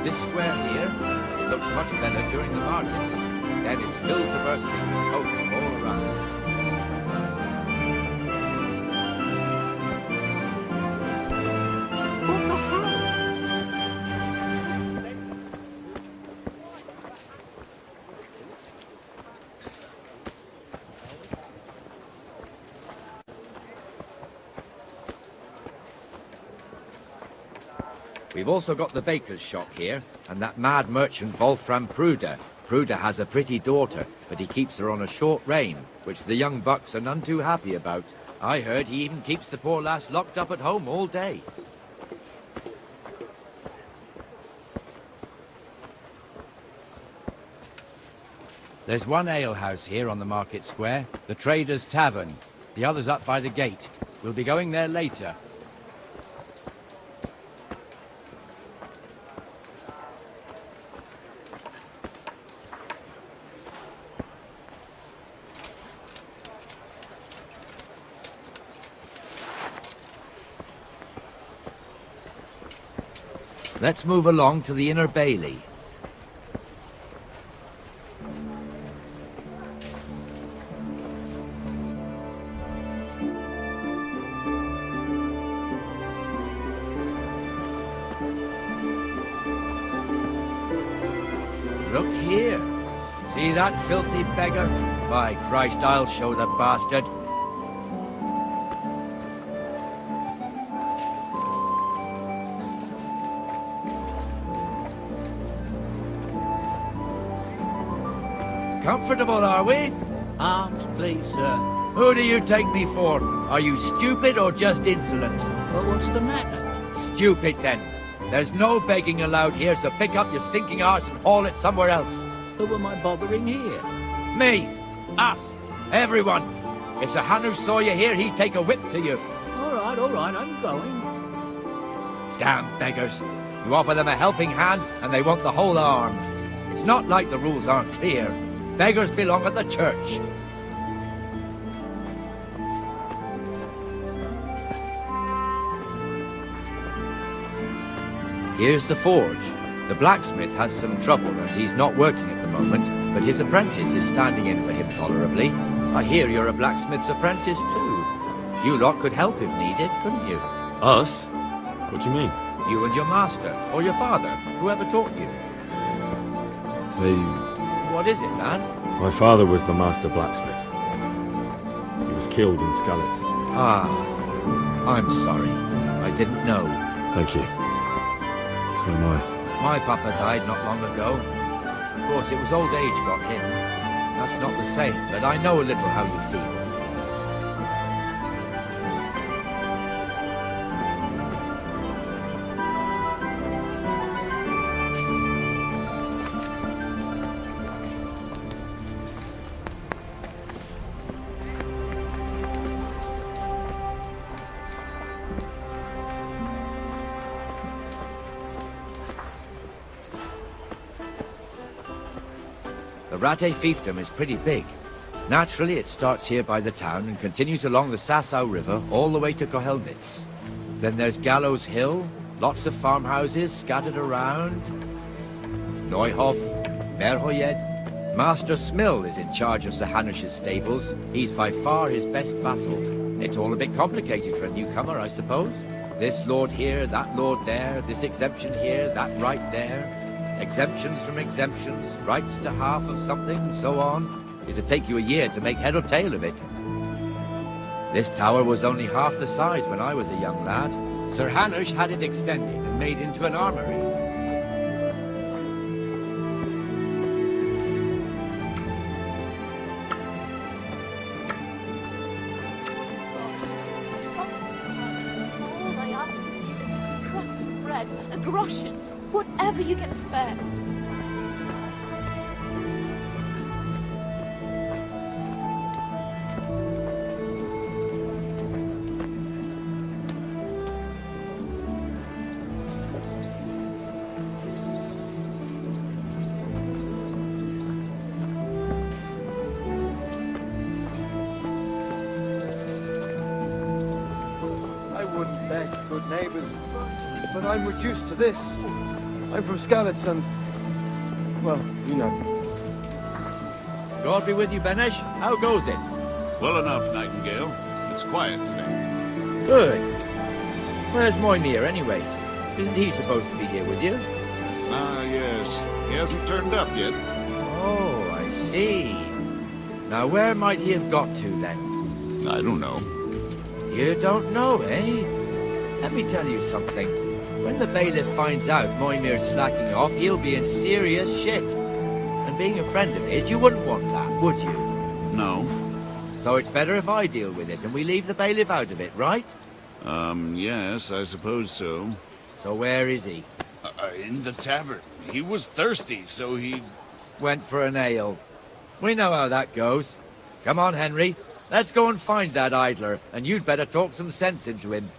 This square here, it looks much better during the markets. Then it's filled to bursting with folk from all around. We've also got the baker's shop here, and that mad merchant Wolfram Pruder. Pruder has a pretty daughter, but he keeps her on a short rein, which the young bucks are none too happy about. I heard he even keeps the poor lass locked up at home all day. There's one alehouse here on the market square, the Trader's Tavern. The other's up by the gate. We'll be going there later. Let's move along to the Inner Bailey. Look here. See that filthy beggar? By Christ, I'll show the bastard. Comfortable, are we? Arms, please, sir. Who do you take me for? Are you stupid or just insolent? Well, what's the matter? Stupid, then. There's no begging allowed here, so pick up your stinking arse and haul it somewhere else. Who am I bothering here? Me. Us. Everyone. If Sir Hanush saw you here, he'd take a whip to you. All right, I'm going. Damn beggars. You offer them a helping hand, and they want the whole arm. It's not like the rules aren't clear. Beggars belong at the church. Here's the forge. The blacksmith has some trouble and he's not working at the moment, but his apprentice is standing in for him tolerably. I hear you're a blacksmith's apprentice too. You lot could help if needed, couldn't you? Us? What do you mean? You and your master, or your father, whoever taught you. What is it, lad? My father was the master blacksmith. He was killed in Skalitz. Ah, I'm sorry. I didn't know. Thank you. So am I. My papa died not long ago. Of course, it was old age got him. That's not the same, but I know a little how you feel. The Rate fiefdom is pretty big. Naturally, it starts here by the town and continues along the Sasau River all the way to Kohelnitz. Then there's Gallows Hill, lots of farmhouses scattered around. Neuhof, Merhoyed. Master Smill is in charge of Sir Hanush's stables. He's by far his best vassal. It's all a bit complicated for a newcomer, I suppose. This lord here, that lord there, this exemption here, that right there. Exemptions from exemptions, rights to half of something, so on. It'd take you a year to make head or tail of it. This tower was only half the size when I was a young lad. Sir Hanush had it extended and made into an armory. All I ask of you is a crust of bread, a groschen, whatever you can spare. I wouldn't beg, good neighbours, but I'm reduced to this. I'm from Skalitz and, well, you know. God be with you, Benesh. How goes it? Well enough, Nightingale. It's quiet today. Good. Where's Moimir, anyway? Isn't he supposed to be here with you? Ah, yes. He hasn't turned up yet. Oh, I see. Now, where might he have got to, then? I don't know. You don't know, eh? Let me tell you something. When the bailiff finds out Moimir's slacking off, he'll be in serious shit. And being a friend of his, you wouldn't want that, would you? No. So it's better if I deal with it and we leave the bailiff out of it, right? Yes, I suppose so. So where is he? In the tavern. He was thirsty, so he... Went for an ale. We know how that goes. Come on, Henry. Let's go and find that idler, and you'd better talk some sense into him.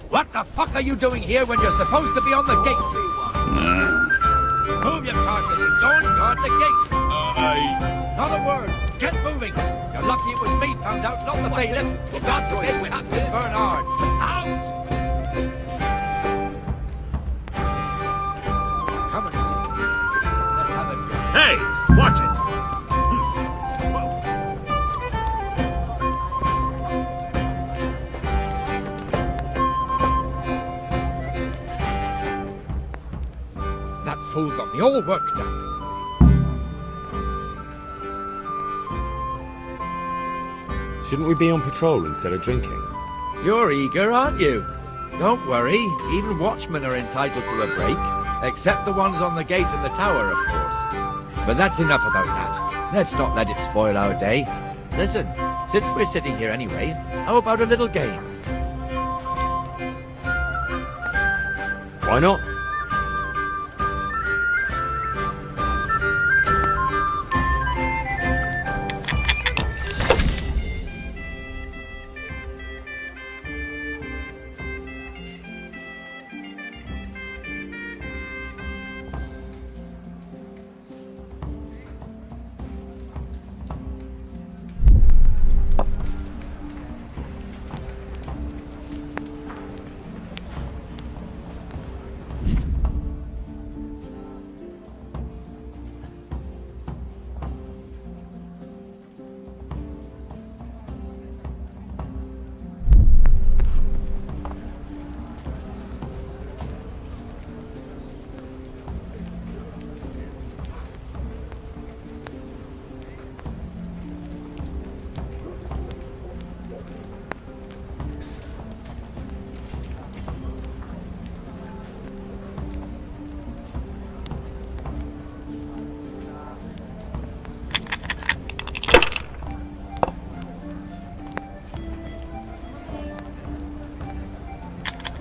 What the fuck are you doing here when you're supposed to be on the gate? Move your carcass and go and guard the gate. Not a word. Get moving. You're lucky it was me found out, not the bailiff. God forbid we have to burn hard. Out! Come and see. Let's have it. Hey, watch it! That fool got me all worked up. Shouldn't we be on patrol instead of drinking? You're eager, aren't you? Don't worry, even watchmen are entitled to a break. Except the ones on the gate and the tower, of course. But that's enough about that. Let's not let it spoil our day. Listen, since we're sitting here anyway, how about a little game? Why not?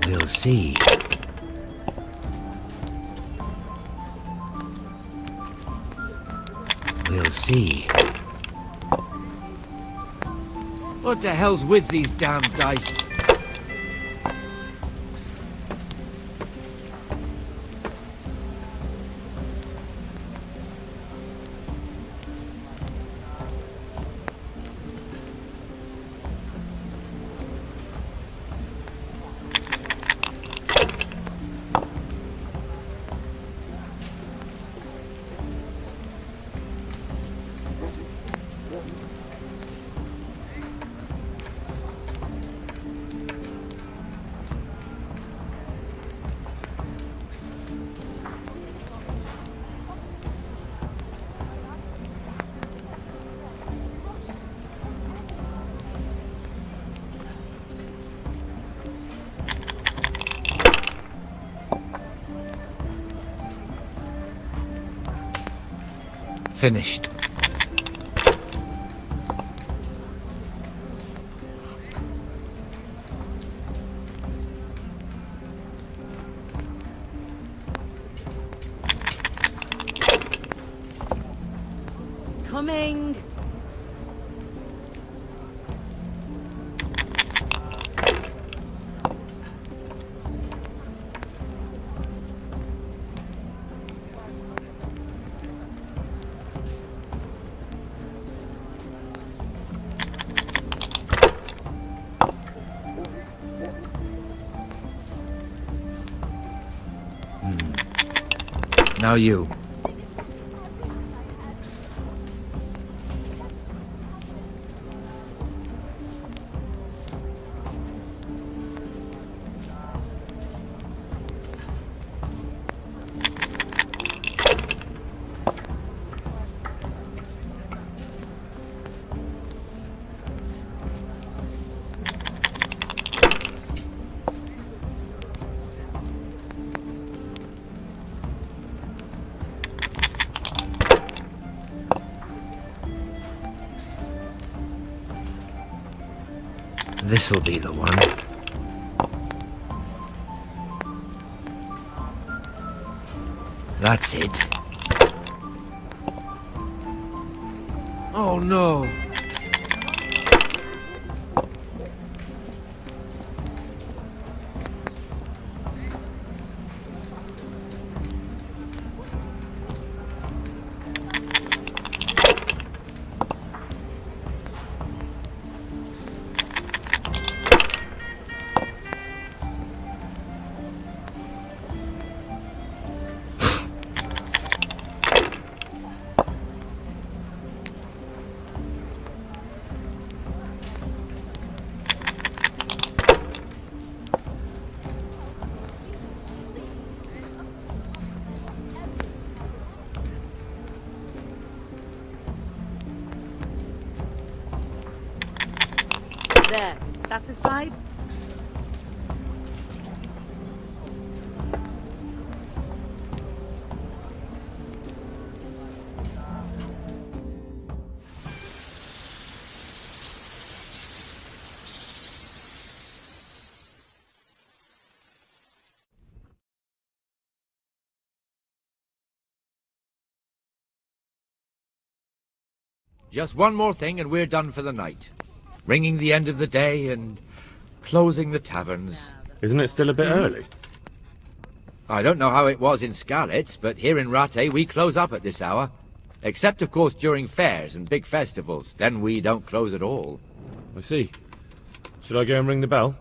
We'll see. We'll see. What the hell's with these damn dice? Finished. Coming. Now you. This'll be the one. That's it. Oh no. There, satisfied? Just one more thing and we're done for the night. Ringing the end of the day and closing the taverns. Isn't it still a bit early? I don't know how it was in Skalitz, but here in Rattay we close up at this hour. Except, of course, during fairs and big festivals. Then we don't close at all. I see. Should I go and ring the bell?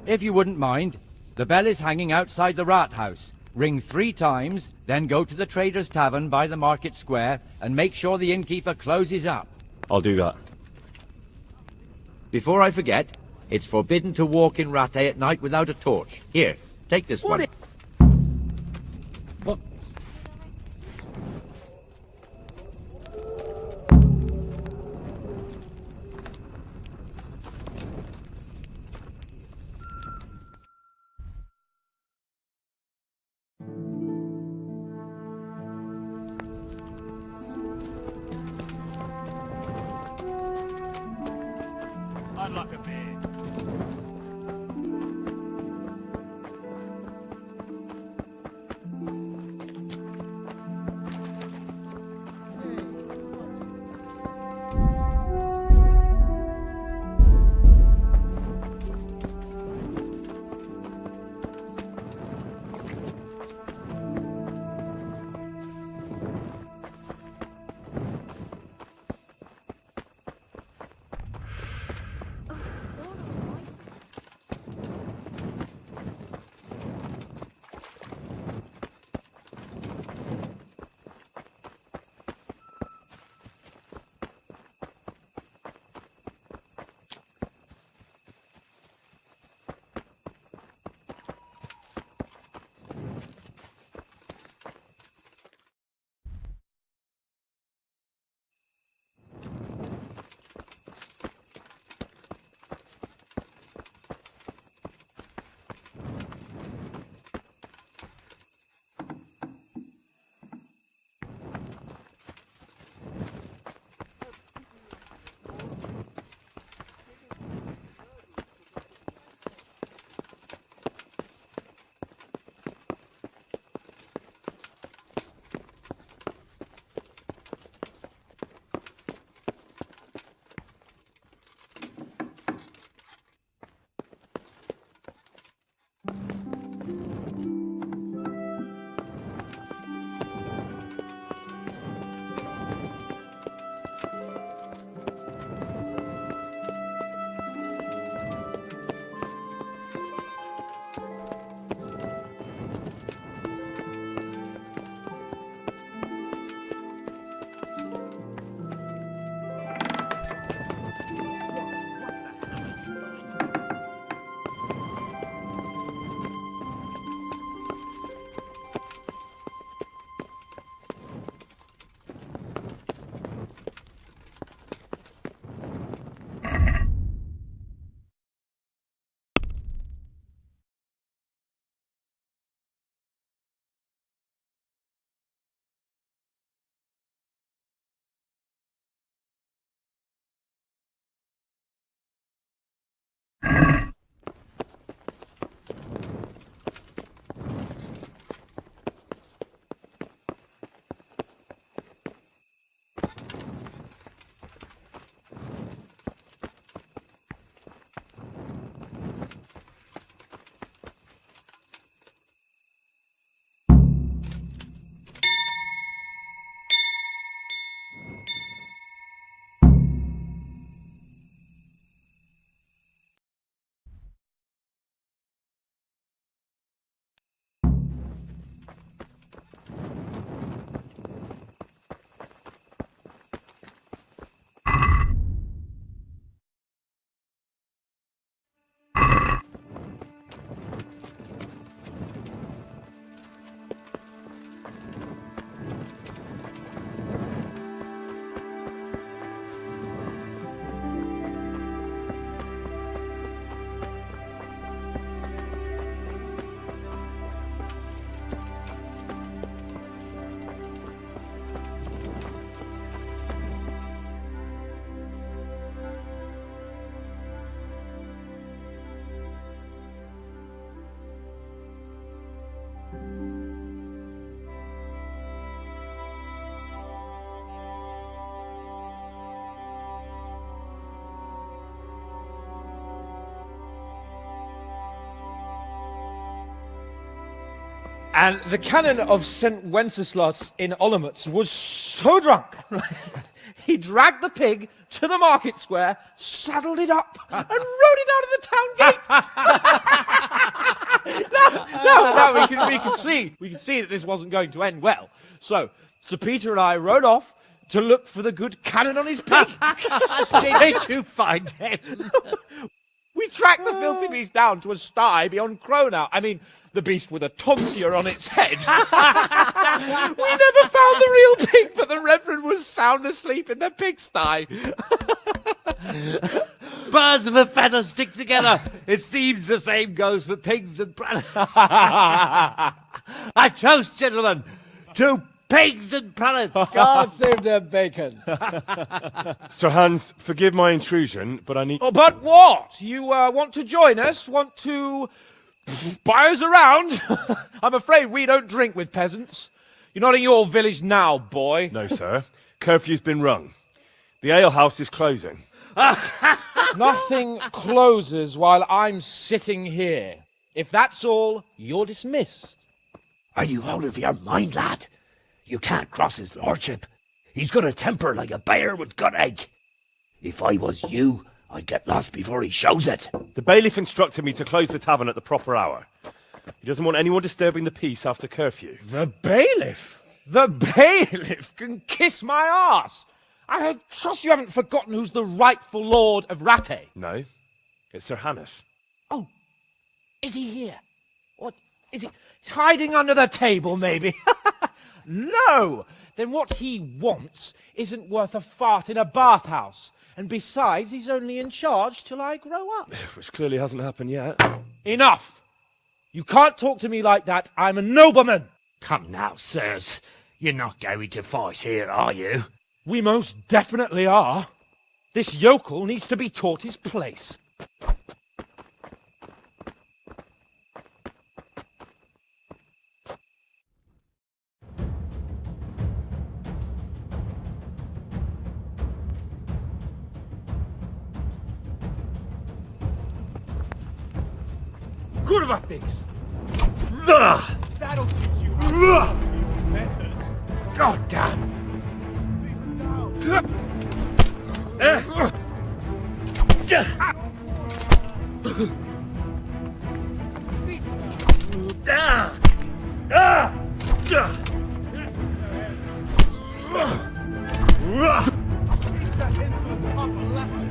If you wouldn't mind, the bell is hanging outside the rat house. Ring 3 times, then go to the Trader's Tavern by the market square and make sure the innkeeper closes up. I'll do that. Before I forget, it's forbidden to walk in Rattay at night without a torch. Here, take this one. What? I'd like a beer. And the canon of St. Wenceslas in Olomouc was so drunk, he dragged the pig to the market square, saddled it up, and rode it out of the town gate. No, we could see that this wasn't going to end well. So Sir Peter and I rode off to look for the good canon on his pig. Did you find him? We tracked the filthy beast down to a sty beyond Cronau. I mean, the beast with a tonsure on its head. We never found the real pig, but the Reverend was sound asleep in the pigsty. Birds of a feather stick together. It seems the same goes for pigs and prelates. I toast, gentlemen, to pigs and prelates. God save their bacon. Sir Hans, forgive my intrusion, but I need... Oh, but what? You want to join us? Want to buy us around? I'm afraid we don't drink with peasants. You're not in your village now, boy. No, sir. Curfew's been rung. The alehouse is closing. Nothing closes while I'm sitting here. If that's all, you're dismissed. Are you out of your mind, lad? You can't cross his lordship. He's got a temper like a bear with gut ache. If I was you, I'd get lost before he shows it. The bailiff instructed me to close the tavern at the proper hour. He doesn't want anyone disturbing the peace after curfew. The bailiff? The bailiff can kiss my arse. I trust you haven't forgotten who's the rightful lord of Rattay. No, it's Sir Hannes. Oh, is he here? What, is he he's hiding under the table, maybe? No! Then what he wants isn't worth a fart in a bathhouse. And besides, he's only in charge till I grow up. Which clearly hasn't happened yet. Enough! You can't talk to me like that. I'm a nobleman. Come now, sirs. You're not going to fight here, are you? We most definitely are. This yokel needs to be taught his place. Good about pigs. That'll teach you how to matters. God damn. Teach that insolent pup a lesson.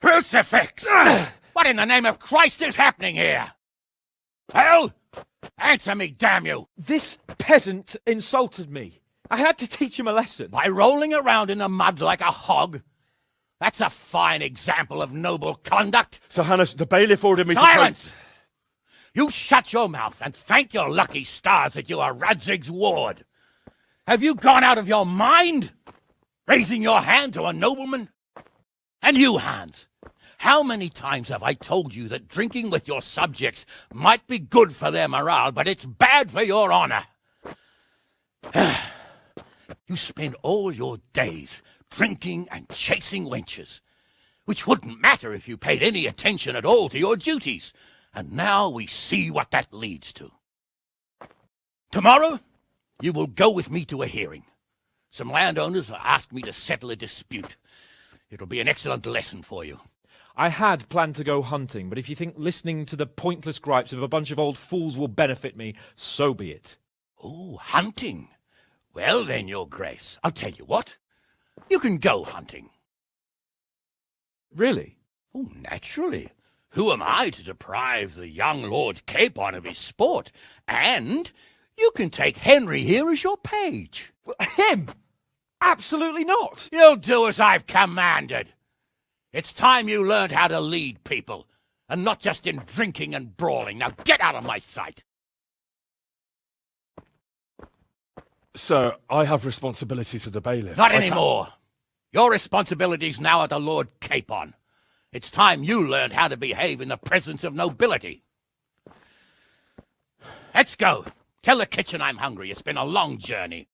Crucifix! What in the name of Christ is happening here? Hell? Answer me, damn you! This peasant insulted me. I had to teach him a lesson. By rolling around in the mud like a hog? That's a fine example of noble conduct. Sir Hannes, the bailiff ordered me Silence! You shut your mouth and thank your lucky stars that you are Radzig's ward. Have you gone out of your mind? Raising your hand to a nobleman? And you, Hans, how many times have I told you that drinking with your subjects might be good for their morale, but it's bad for your honor? You spend all your days drinking and chasing wenches, which wouldn't matter if you paid any attention at all to your duties. And now we see what that leads to. Tomorrow, you will go with me to a hearing. Some landowners have asked me to settle a dispute. It'll be an excellent lesson for you. I had planned to go hunting, but if you think listening to the pointless gripes of a bunch of old fools will benefit me, so be it. Oh, hunting. Well then, Your Grace, I'll tell you what. You can go hunting. Really? Oh, naturally. Who am I to deprive the young Lord Capon of his sport? And you can take Henry here as your page. Him? Absolutely not. You'll do as I've commanded. It's time you learned how to lead people, and not just in drinking and brawling. Now get out of my sight. Sir, I have responsibilities as the bailiff. Not anymore. Your responsibilities now are the Lord Capon. It's time you learned how to behave in the presence of nobility. Let's go. Tell the kitchen I'm hungry. It's been a long journey.